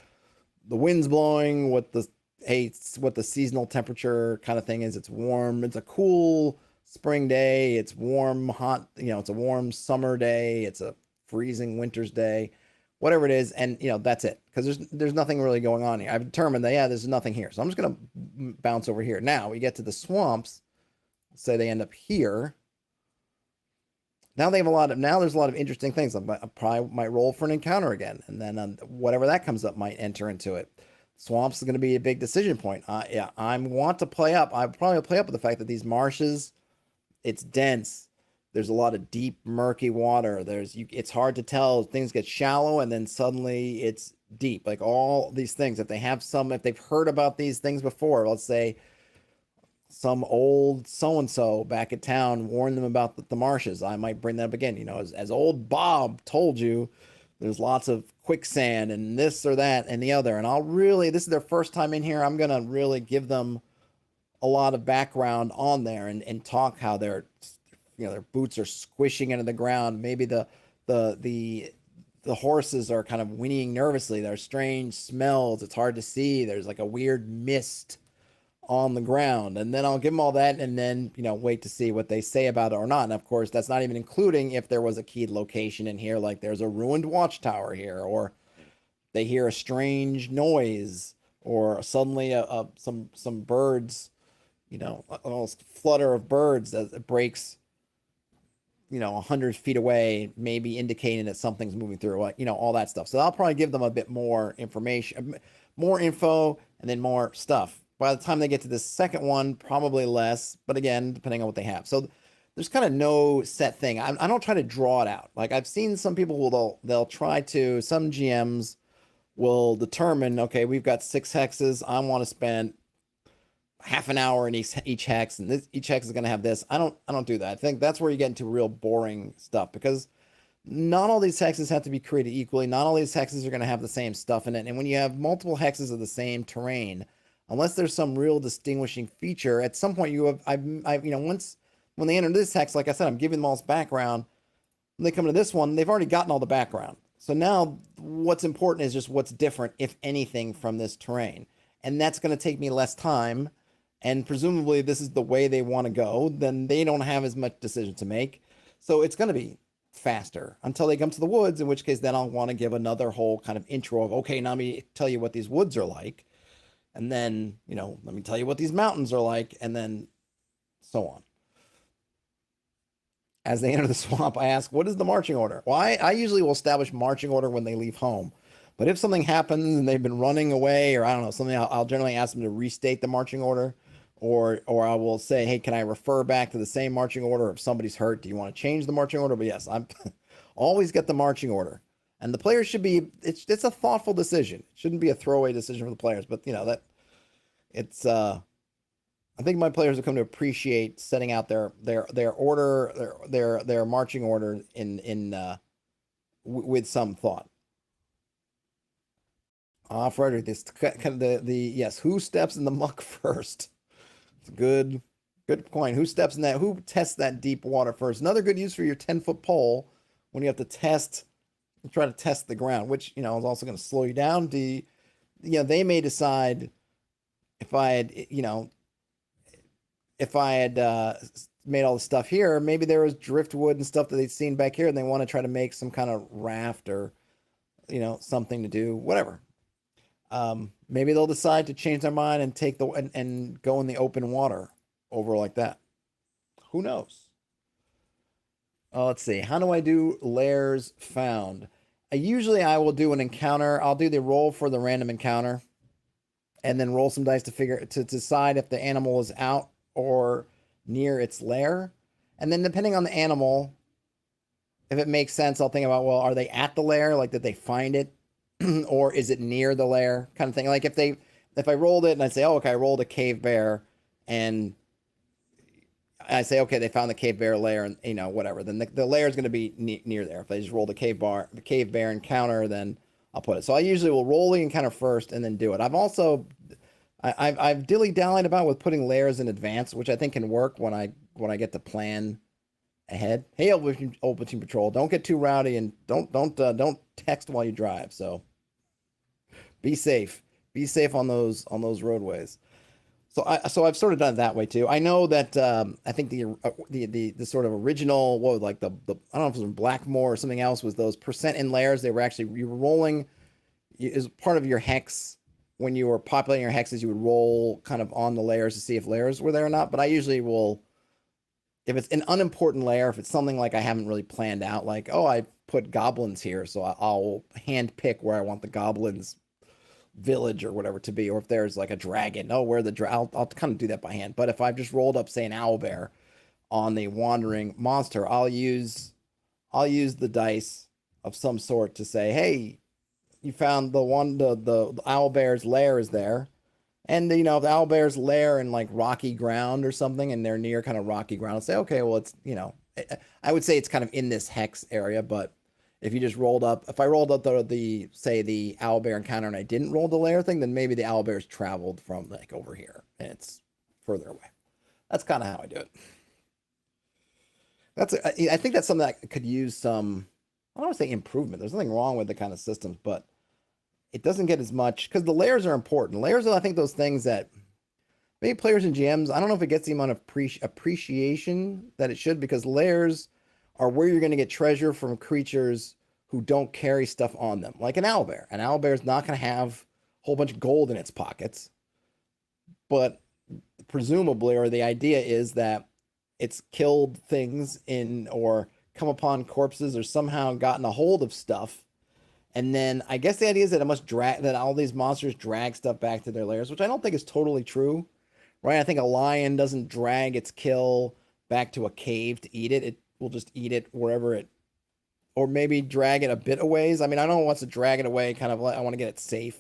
the wind's blowing, what the seasonal temperature kind of thing is. It's warm. It's a cool spring day. It's warm, hot. It's a warm summer day. It's a freezing winter's day, whatever it is. And, that's it. Because there's nothing really going on here. I've determined that, there's nothing here. So I'm just going to bounce over here. Now we get to the swamps. Say they end up here. Now there's a lot of interesting things. I probably might roll for an encounter again. And then whatever that comes up might enter into it. Swamps is going to be a big decision point. I want to play up. I probably play up with the fact that these marshes, it's dense. There's a lot of deep, murky water. It's hard to tell. Things get shallow and then suddenly it's deep. Like all these things, if they've heard about these things before, let's say some old so-and-so back at town warned them about the marshes, I might bring that up again. As old Bob told you, there's lots of quicksand and this or that and the other. And this is their first time in here. I'm going to really give them a lot of background on there and talk how their boots are squishing into the ground. Maybe the horses are kind of whinnying nervously. There are strange smells. It's hard to see. There's like a weird mist on the ground. And then I'll give them all that and then, wait to see what they say about it or not. And of course, that's not even including if there was a keyed location in here, like there's a ruined watchtower here, or they hear a strange noise, or suddenly some birds, a flutter of birds that breaks 100 feet away, maybe indicating that something's moving through, all that stuff. So I'll probably give them a bit more information, more info, and then more stuff. By the time they get to this second one, probably less, but again, depending on what they have. So there's kind of no set thing. I don't try to draw it out. Like I've seen some people they'll try to, some GMs will determine, okay, we've got 6 hexes. I want to spend half an hour in each hex, and each hex is going to have this. I don't do that. I think that's where you get into real boring stuff, because not all these hexes have to be created equally. Not all these hexes are going to have the same stuff in it. And when you have multiple hexes of the same terrain, unless there's some real distinguishing feature, at some point once when they enter this hex, like I said, I'm giving them all this background. When they come to this one, they've already gotten all the background. So now what's important is just what's different, if anything, from this terrain. And that's going to take me less time. And presumably this is the way they want to go. Then they don't have as much decision to make. So it's going to be faster until they come to the woods, in which case then I'll want to give another whole kind of intro of, okay, now let me tell you what these woods are like. And then, let me tell you what these mountains are like, and then so on. As they enter the swamp, I ask, what is the marching order? Well, I usually will establish marching order when they leave home. But if something happens and they've been running away, or I don't know, something, I'll generally ask them to restate the marching order. Or I will say, hey, can I refer back to the same marching order? If somebody's hurt, do you want to change the marching order? But yes, I'm always get the marching order. And the players should be, it's a thoughtful decision. It shouldn't be a throwaway decision for the players, but I think my players have come to appreciate setting out their order, their marching order with some thought. Frederick, this kind of yes, who steps in the muck first? It's a good point. Who steps in that? Who tests that deep water first? Another good use for your 10-foot pole when you have to try to test the ground, which, is also going to slow you down. They may decide if I had made all the stuff here, maybe there was driftwood and stuff that they'd seen back here and they want to try to make some kind of raft or, something to do, whatever. Maybe they'll decide to change their mind and take and go in the open water over like that. Who knows? Let's see. How do I do lairs found? Usually I will do an encounter. I'll do the roll for the random encounter and then roll some dice to decide if the animal is out or near its lair. And then depending on the animal, if it makes sense, I'll think about, well, are they at the lair? Like, did they find it or is it near the lair kind of thing. Like if I rolled it and I say, oh, okay, I rolled a cave bear, and I say, okay, they found the cave bear lair, and whatever. Then the lair is going to be near there. If I just roll the cave bear encounter, then I'll put it. So I usually will roll the encounter first and then do it. I've dilly-dallied about with putting layers in advance, which I think can work when I get to plan ahead. Hey, Open Team Patrol, don't get too rowdy, and don't text while you drive. So be safe. Be safe on those roadways. So I've sort of done it that way too. I know that I think the sort of original, like the I don't know if it was Blackmore or something else, was those percent in layers. You were rolling as part of your hex. When you were populating your hexes, you would roll kind of on the layers to see if layers were there or not. But I usually will, if it's an unimportant layer, if it's something like I haven't really planned out, like, oh, I put goblins here, so I'll hand pick where I want the goblins village or whatever to be, or if there's like a dragon, I'll kind of do that by hand. But if I've just rolled up, say, an owlbear on the wandering monster, I'll use the dice of some sort to say, hey, you found the owlbear's lair is there, and if the owlbear's lair in like rocky ground or something, and they're near kind of rocky ground, I'll say, okay, well, it's I would say it's kind of in this hex area. But if I rolled up the owlbear encounter and I didn't roll the lair thing, then maybe the owlbear's traveled from like over here and it's further away. That's kind of how I do it. I think that's something that could use some, I don't want to say improvement. There's nothing wrong with the kind of systems, but it doesn't get as much because the layers are important. Layers are, I think, those things that maybe players and GMs, I don't know if it gets the amount of appreciation that it should, because layers are where you're going to get treasure from creatures who don't carry stuff on them, like an owlbear. An owlbear is not going to have a whole bunch of gold in its pockets, but presumably, or the idea is that it's killed things or come upon corpses or somehow gotten a hold of stuff. And then I guess the idea is that all these monsters drag stuff back to their lairs, which I don't think is totally true, right? I think a lion doesn't drag its kill back to a cave to eat it. It will just eat it wherever or maybe drag it a bit a ways. I mean, I don't know what's to drag it away, kind of like I want to get it safe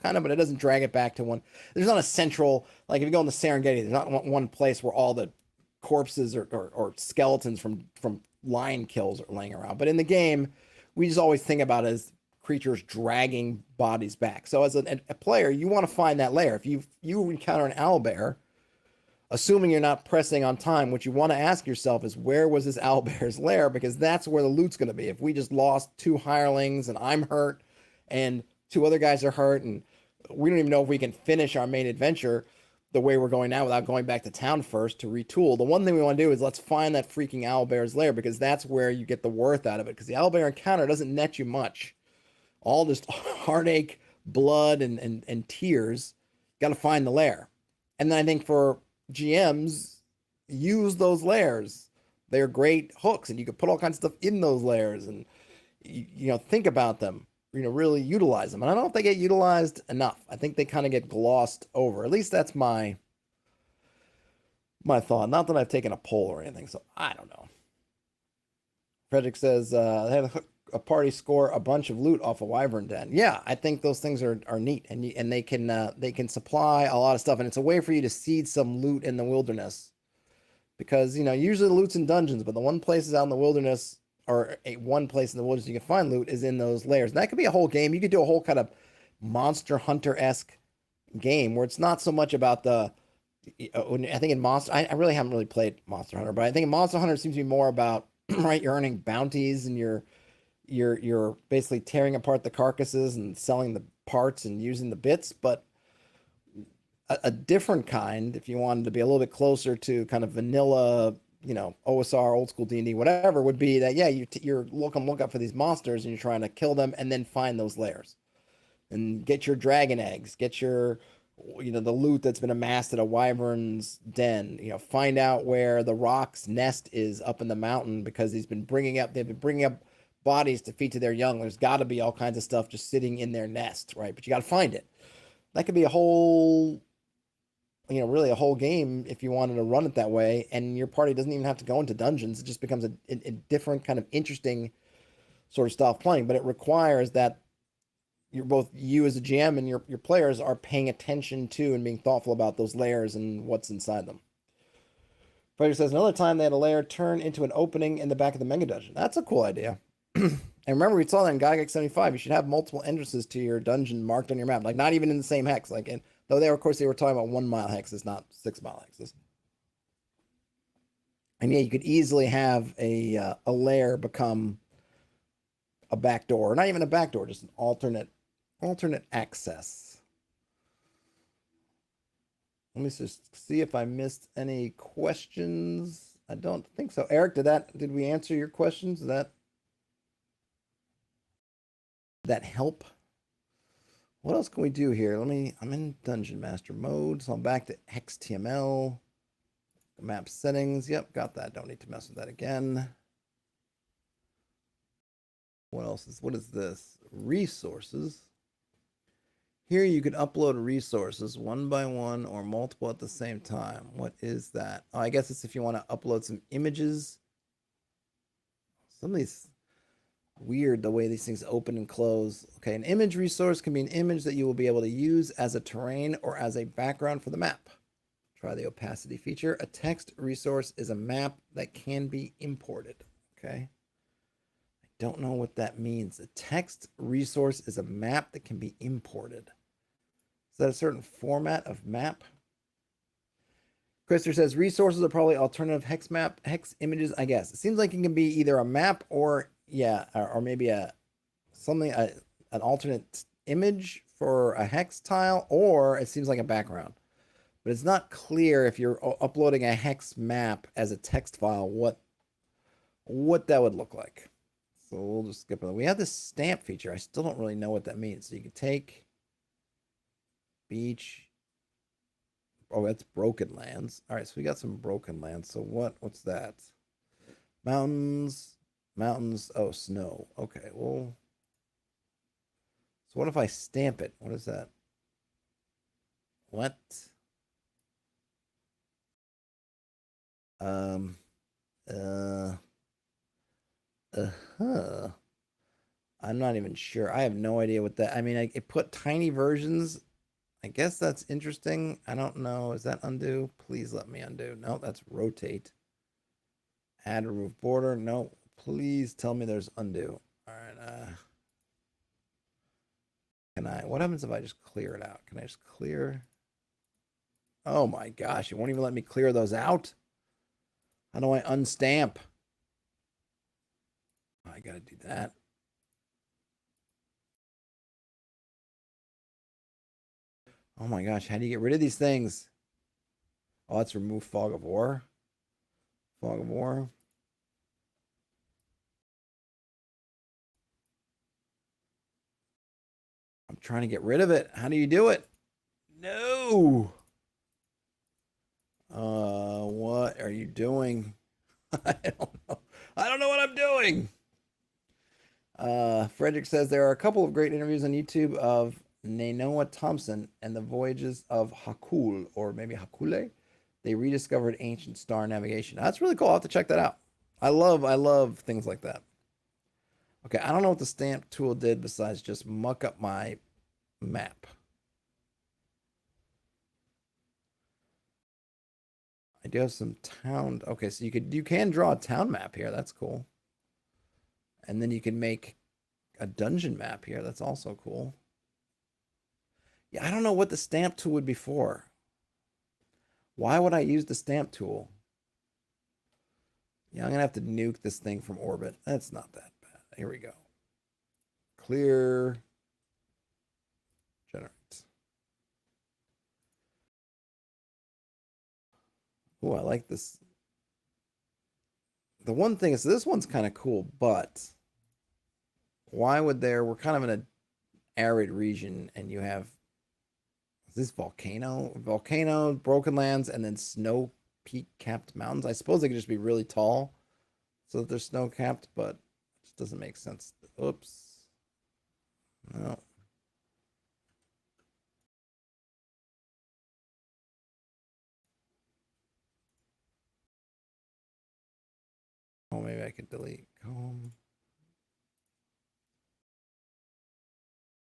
kind of, but it doesn't drag it back to one. There's not a central, like if you go in the Serengeti, there's not one place where all the corpses or skeletons from lion kills are laying around. But in the game, we just always think about it as creatures dragging bodies back. So as a player, you want to find that lair. If you encounter an owlbear, assuming you're not pressing on time, what you want to ask yourself is, where was this owlbear's lair? Because that's where the loot's going to be. If we just lost 2 hirelings and I'm hurt and 2 other guys are hurt and we don't even know if we can finish our main adventure the way we're going now without going back to town first to retool, the one thing we want to do is let's find that freaking owlbear's lair, because that's where you get the worth out of it. Because the owlbear encounter doesn't net you much. All just heartache, blood, and tears. Got to find the lair. And then I think for GMs, use those lairs. They're great hooks, and you can put all kinds of stuff in those lairs, and think about them. Really utilize them. And I don't know if they get utilized enough. I think they kind of get glossed over. At least that's my thought. Not that I've taken a poll or anything, so I don't know. Frederick says, they had a party score a bunch of loot off a wyvern den. Yeah, I think those things are neat, and they can supply a lot of stuff, and it's a way for you to seed some loot in the wilderness. Because, usually the loot's in dungeons, but the one places out in the wilderness, or one place in the woods you can find loot, is in those layers. And that could be a whole game. You could do a whole kind of Monster Hunter-esque game where it's not so much about I think in Monster, I really haven't really played Monster Hunter, but I think in Monster Hunter it seems to be more about, right, you're earning bounties and you're basically tearing apart the carcasses and selling the parts and using the bits. But a different kind, if you wanted to be a little bit closer to kind of vanilla, OSR, old school D&D, whatever, would be that, yeah, you're look up for these monsters and you're trying to kill them and then find those lairs and get your dragon eggs, get your, the loot that's been amassed at a wyvern's den, find out where the rock's nest is up in the mountain, because they've been bringing up bodies to feed to their young. There's got to be all kinds of stuff just sitting in their nest, right? But you got to find it. That could be a whole, really a whole game if you wanted to run it that way. And your party doesn't even have to go into dungeons. It just becomes a different kind of interesting sort of style of playing. But it requires that you as a GM and your players are paying attention to and being thoughtful about those layers and what's inside them. Frederick says another time they had a layer turn into an opening in the back of the mega dungeon. That's a cool idea. And remember, we saw that in Gygax 75. You should have multiple entrances to your dungeon marked on your map, like not even in the same hex. Like, and though they were, of course, they were talking about 1 mile hexes, not 6 mile hexes. And yeah, you could easily have a layer become a back door, or not even a back door, just an alternate access. Let me just see if I missed any questions. I don't think so. Eric, did we answer your questions? Did that help? What else can we do here? I'm in Dungeon Master mode, so I'm back to Hextml. Map settings. Yep, got that. Don't need to mess with that again. What is this? Resources. Here you can upload resources one by one or multiple at the same time. What is that? Oh, I guess it's if you want to upload some images. Some of these weird the way these things open and close. Okay, an image resource can be an image that you will be able to use as a terrain or as a background for the map. Try the opacity feature. A text resource is a map that can be imported. Okay. I don't know what that means. A text resource is a map that can be imported. Is that a certain format of map? Krister says resources are probably alternative hex images, I guess. It seems like it can be either a map or or maybe an alternate image for a hex tile, or it seems like a background. But it's not clear if you're uploading a hex map as a text file what that would look like. So we'll just skip it. We have this stamp feature. I still don't really know what that means. So you can take beach. Oh, that's broken lands. All right, so we got some broken lands. So what's that? Mountains. Oh, snow. Okay, well. So what if I stamp it? What is that? What? I'm not even sure. I have no idea what that. I mean, it put tiny versions. I guess that's interesting. I don't know. Is that undo? Please let me undo. No, that's rotate. Add remove border. No, please tell me there's undo. All right. What happens if I just clear it out? Can I just clear? Oh my gosh, it won't even let me clear those out. How do I unstamp? I gotta do that. Oh my gosh, how do you get rid of these things? Oh, let's remove fog of war. Fog of war. I'm trying to get rid of it. How do you do it? No. What are you doing? I don't know. I don't know what I'm doing. Frederick says there are a couple of great interviews on YouTube of Nainoa Thompson and the voyages of Hakul, or maybe Hakule. They rediscovered ancient star navigation. That's really cool. I'll have to check that out. I love things like that. Okay, I don't know what the stamp tool did besides just muck up my map. I do have some town. Okay, so you can draw a town map here. That's cool. And then you can make a dungeon map here. That's also cool. Yeah, I don't know what the stamp tool would be for. Why would I use the stamp tool? Yeah, I'm gonna have to nuke this thing from orbit. That's not that bad. Here we go. Clear. Generate. Oh, I like this. The one thing is this one's kind of cool, but why would we're kind of in an arid region and you have this volcano, broken lands, and then snow peak capped mountains. I suppose they could just be really tall so that they're snow capped, but it just doesn't make sense. Oops. No. Oh, maybe I could delete home.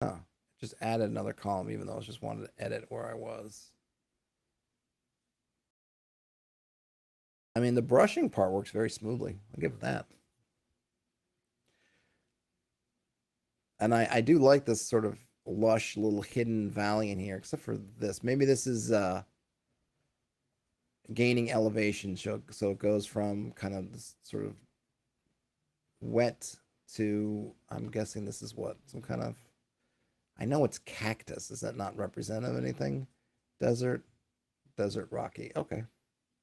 Huh. Just added another column, even though I just wanted to edit where I was. I mean, the brushing part works very smoothly. I'll give it that. And I do like this sort of lush little hidden valley in here, except for this. Maybe this is gaining elevation, so it goes from kind of this sort of wet to, I'm guessing this is what, some kind of, I know it's cactus. Is that not representative of anything? Desert, rocky. Okay.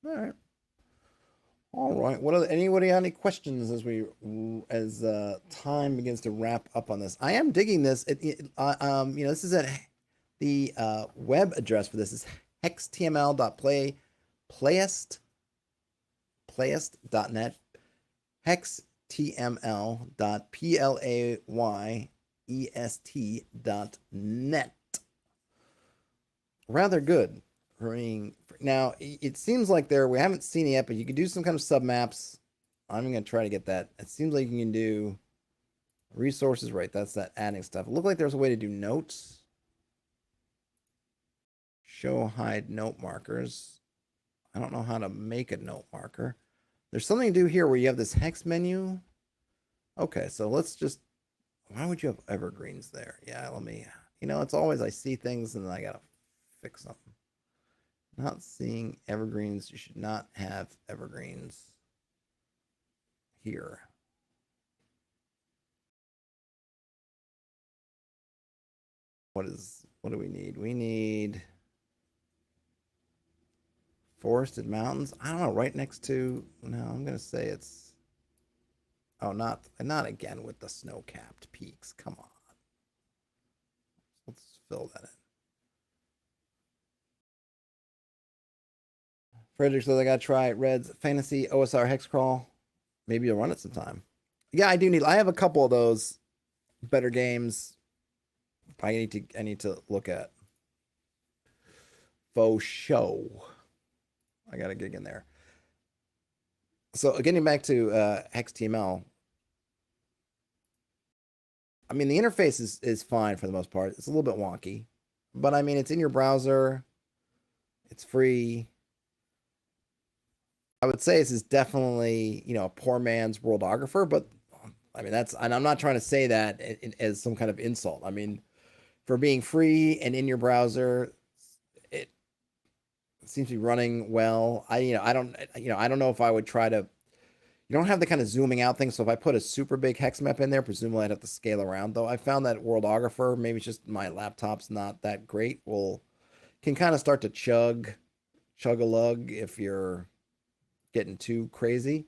All right. All right. What are anybody have any questions as time begins to wrap up on this? I am digging this. This is at the web address for this is hextml.playest.net, hextml.playest.net. Rather good. Now, it seems like we haven't seen it yet, but you can do some kind of submaps. I'm going to try to get that. It seems like you can do resources, right? That's that adding stuff. It looked like there's a way to do notes. Show hide note markers. I don't know how to make a note marker. There's something to do here where you have this hex menu. Okay, so let's just, why would you have evergreens there? Yeah, let me, it's always I see things and then I got to fix something. Not seeing evergreens. You should not have evergreens here. What do we need? We need forested mountains. I don't know, right next to, no, I'm going to say it's, oh, not again with the snow-capped peaks. Come on. Let's fill that in. Frederick says I gotta try Red's Fantasy OSR Hexcrawl. Maybe you'll run it sometime. Yeah, I have a couple of those better games I need to look at. Faux show. I got a gig in there. So getting back to Hextml. I mean, the interface is fine for the most part. It's a little bit wonky, but I mean, it's in your browser. It's free. I would say this is definitely, a poor man's worldographer, but I mean, and I'm not trying to say that as some kind of insult. I mean, for being free and in your browser, it seems to be running well. I don't know if I would try to, you don't have the kind of zooming out thing. So if I put a super big hex map in there, presumably I'd have to scale around though. I found that worldographer, maybe it's just my laptop's not that great, can kind of start to chug a lug if you're getting too crazy.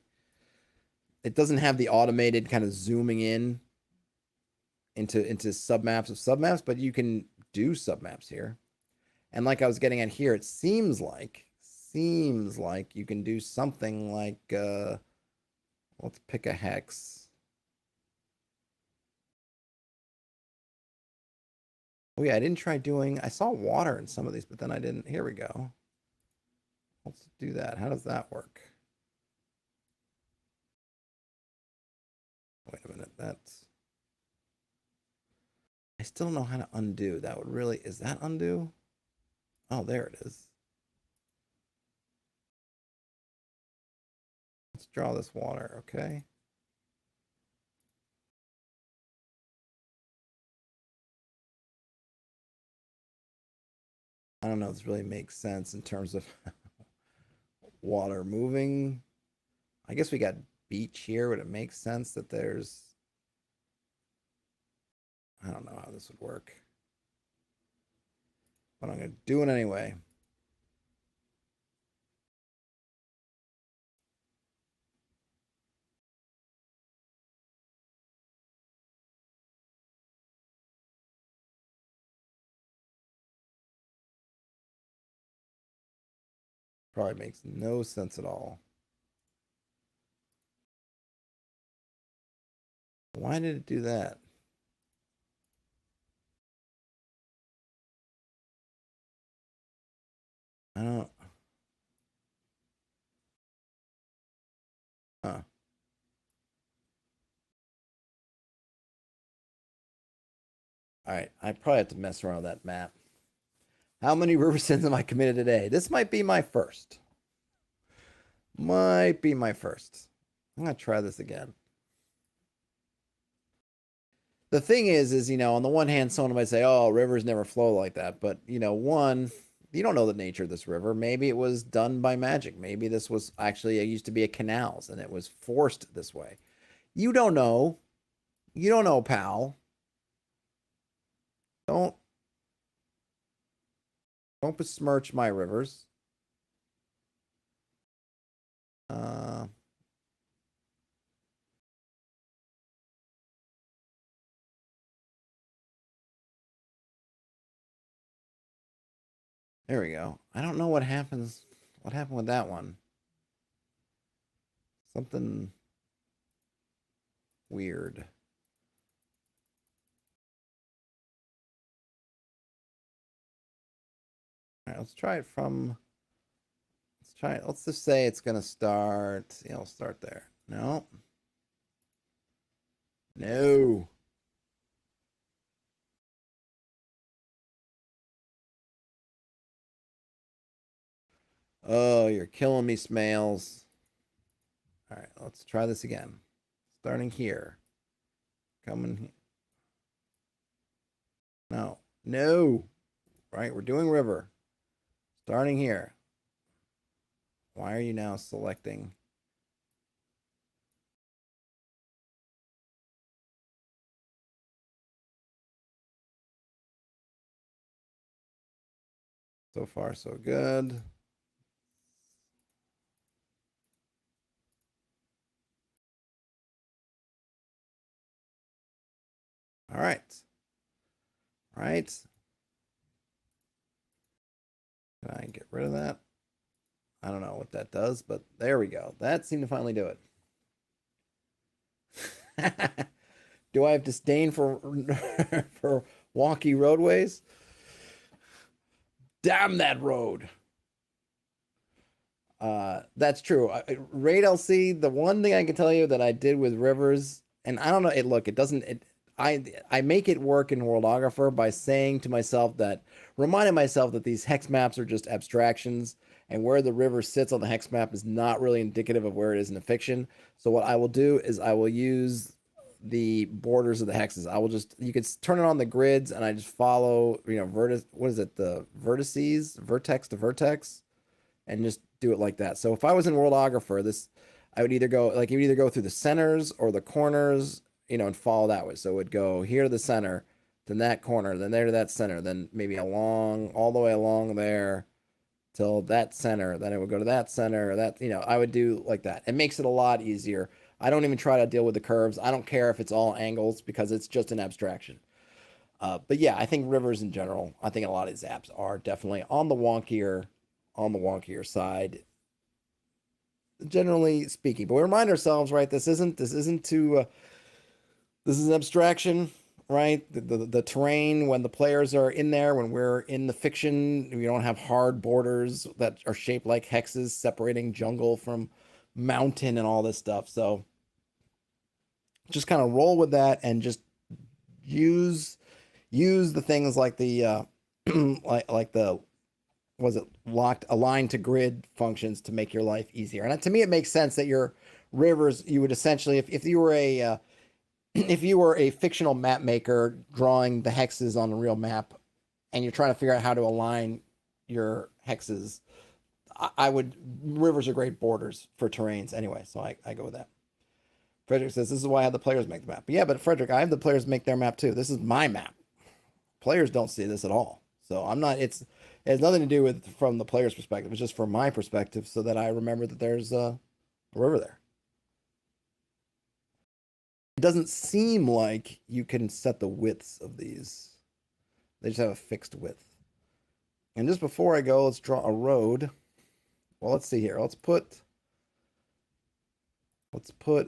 It doesn't have the automated kind of zooming in into submaps of submaps, but you can do submaps here. And like I was getting at here, it seems like you can do something like let's pick a hex. Oh yeah, I saw water in some of these, but then I didn't. Here we go. Let's do that. How does that work? Wait a minute, I still don't know how to undo. That would really, is that undo? Oh, there it is. Let's draw this water, okay? I don't know if this really makes sense in terms of water moving. I guess we got beach here. Would it make sense that there's, I don't know how this would work, but I'm going to do it anyway. Probably makes no sense at all. Why did it do that? I don't. Huh. All right, I probably have to mess around with that map. How many river sins am I committed today? This might be my first. Might be my first. I'm gonna try this again. The thing is, you know, on the one hand, someone might say, "Oh, rivers never flow like that," but you know, one, you don't know the nature of this river. Maybe it was done by magic. Maybe this was actually it used to be a canals and it was forced this way. You don't know. You don't know, pal. Don't don't besmirch my rivers. Uh, there we go. I don't know what happens. What happened with that one? Something weird. All right, let's try it from. Let's try it. Let's just say it's gonna start. Yeah, I'll start there. No. No. Oh, you're killing me, Smales. All right, let's try this again. Starting here. Coming here. No. No. Right, we're doing river. Starting here. Why are you now selecting? So far, so good. All right. All right. Can I get rid of that? I don't know what that does, but there we go. That seemed to finally do it. Do I have disdain for for wonky roadways? Damn that road. That's true. Raid LC, the one thing I can tell you that I did with rivers, and I don't know, it look, it doesn't it I make it work in Worldographer by saying to myself that reminding myself that these hex maps are just abstractions and where the river sits on the hex map is not really indicative of where it is in the fiction. So what I will do is I will use the borders of the hexes. I will just you could turn it on the grids and I just follow, you know, vertex what is it, the vertices, vertex to vertex, and just do it like that. So if I was in Worldographer, this I would either go like you would either go through the centers or the corners, you know, and follow that way. So it would go here to the center, then that corner, then there to that center, then maybe along all the way along there till that center. Then it would go to that center. That, you know, I would do like that. It makes it a lot easier. I don't even try to deal with the curves. I don't care if it's all angles because it's just an abstraction. But yeah, I think rivers in general, I think a lot of these apps are definitely on the wonkier side, generally speaking. But we remind ourselves, right? This isn't to this is an abstraction, right? The terrain when the players are in there, when we're in the fiction, we don't have hard borders that are shaped like hexes separating jungle from mountain and all this stuff. So just kind of roll with that and just use the things like the like the was it locked aligned to grid functions to make your life easier. And to me, it makes sense that your rivers you would essentially if you were a if you were a fictional map maker drawing the hexes on a real map and you're trying to figure out how to align your hexes, I would rivers are great borders for terrains anyway. So I go with that. Frederick says, this is why I have the players make the map. But yeah, but Frederick, I have the players make their map too. This is my map. Players don't see this at all. So I'm not, it has nothing to do with from the player's perspective. It's just from my perspective so that I remember that there's a river there. It doesn't seem like you can set the widths of these. They just have a fixed width. And just before I go, let's draw a road. Well, let's see here. Let's put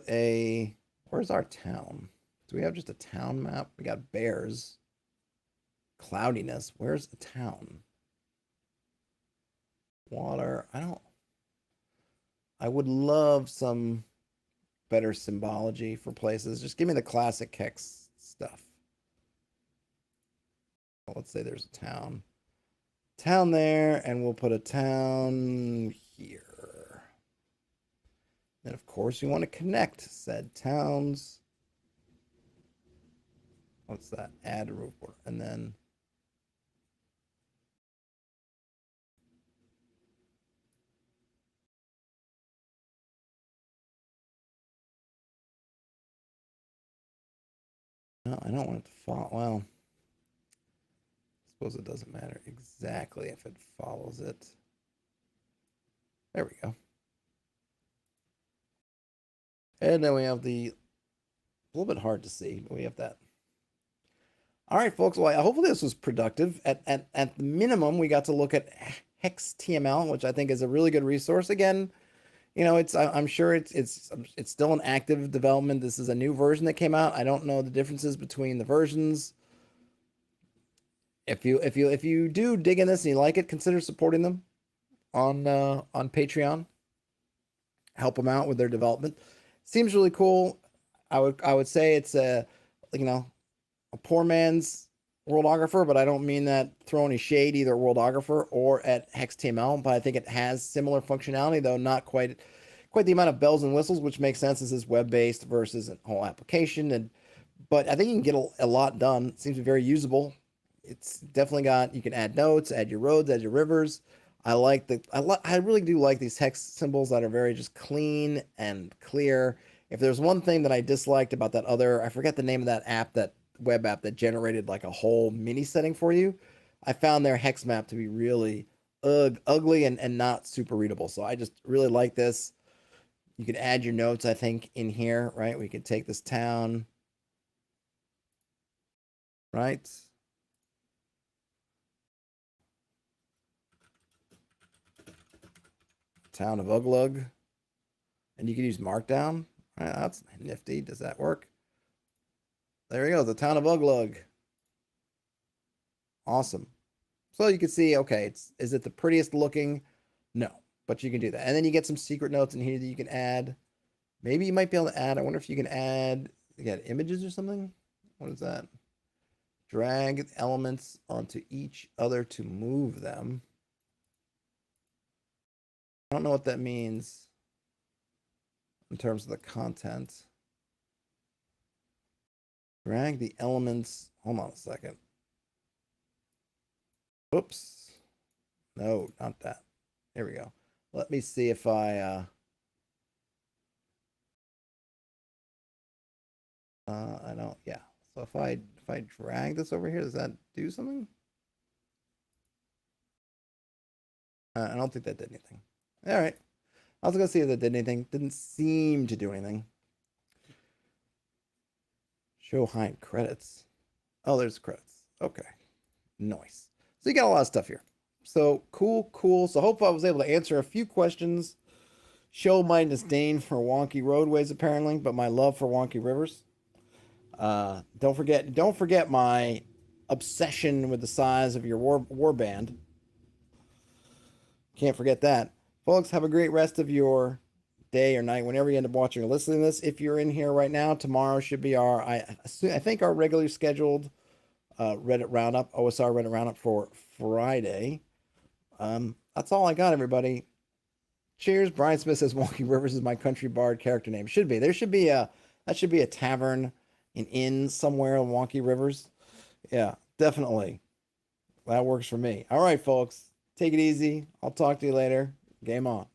a, where's our town? Do we have just a town map? We got bears. Cloudiness. Where's a town? Water. I would love some better symbology for places. Just give me the classic hex stuff. Well, let's say there's a town there, and we'll put a town here. And of course, we want to connect said towns. What's that? Add a roof border. And then no, I don't want it to fall. Well, I suppose it doesn't matter exactly if it follows it. There we go. And then we have a little bit hard to see, but we have that. All right, folks. Well, hopefully this was productive. At the minimum, we got to look at Hextml, which I think is a really good resource. Again, I'm sure it's still an active development. This is a new version that came out. I don't know the differences between the versions. If you do dig in this and you like it, consider supporting them on Patreon. Help them out with their development. Seems really cool. I would say it's a poor man's worldographer, but I don't mean that throw any shade either worldographer or at Hextml. But I think it has similar functionality, though not quite the amount of bells and whistles, which makes sense. This is web-based versus a whole application, but I think you can get a lot done. It seems to be very usable. It's definitely you can add notes, add your roads, add your rivers. I really do like these hex symbols that are very just clean and clear. If there's one thing that I disliked about that I forget the name of that app, that web app that generated like a whole mini setting for you, I found their hex map to be really ugly and not super readable. So I just really like this. You can add your notes, I think, in here, right? We could take this town, right? Town of Uglug. And you can use Markdown. Right, that's nifty. Does that work? There we go. The town of Uglug. Awesome. So you can see, okay, is it the prettiest looking? No, but you can do that. And then you get some secret notes in here that you can add. Maybe you might be able to add, I wonder if you can add, images or something. What is that? Drag elements onto each other to move them. I don't know what that means in terms of the content. Drag the elements. Hold on a second. Oops. No, not that. There we go. Let me see if I don't, yeah. So if I drag this over here, does that do something? I don't think that did anything. All right. I was gonna see if that did anything. Didn't seem to do anything. Show hide credits. Oh, there's credits. Okay. Nice. So you got a lot of stuff here. So cool. So hopefully I was able to answer a few questions. Show my disdain for wonky roadways, apparently, but my love for wonky rivers. Don't forget my obsession with the size of your war band. Can't forget that. Folks, have a great rest of your day or night, whenever you end up watching or listening to this. If you're in here right now, tomorrow should be I think our regularly scheduled Reddit roundup, OSR Reddit roundup for Friday. That's all I got, everybody. Cheers. Brian Smith says Wonky Rivers is my country bard character name. Should be. That should be a tavern, an inn somewhere on Wonky Rivers. Yeah, definitely. That works for me. All right, folks. Take it easy. I'll talk to you later. Game on.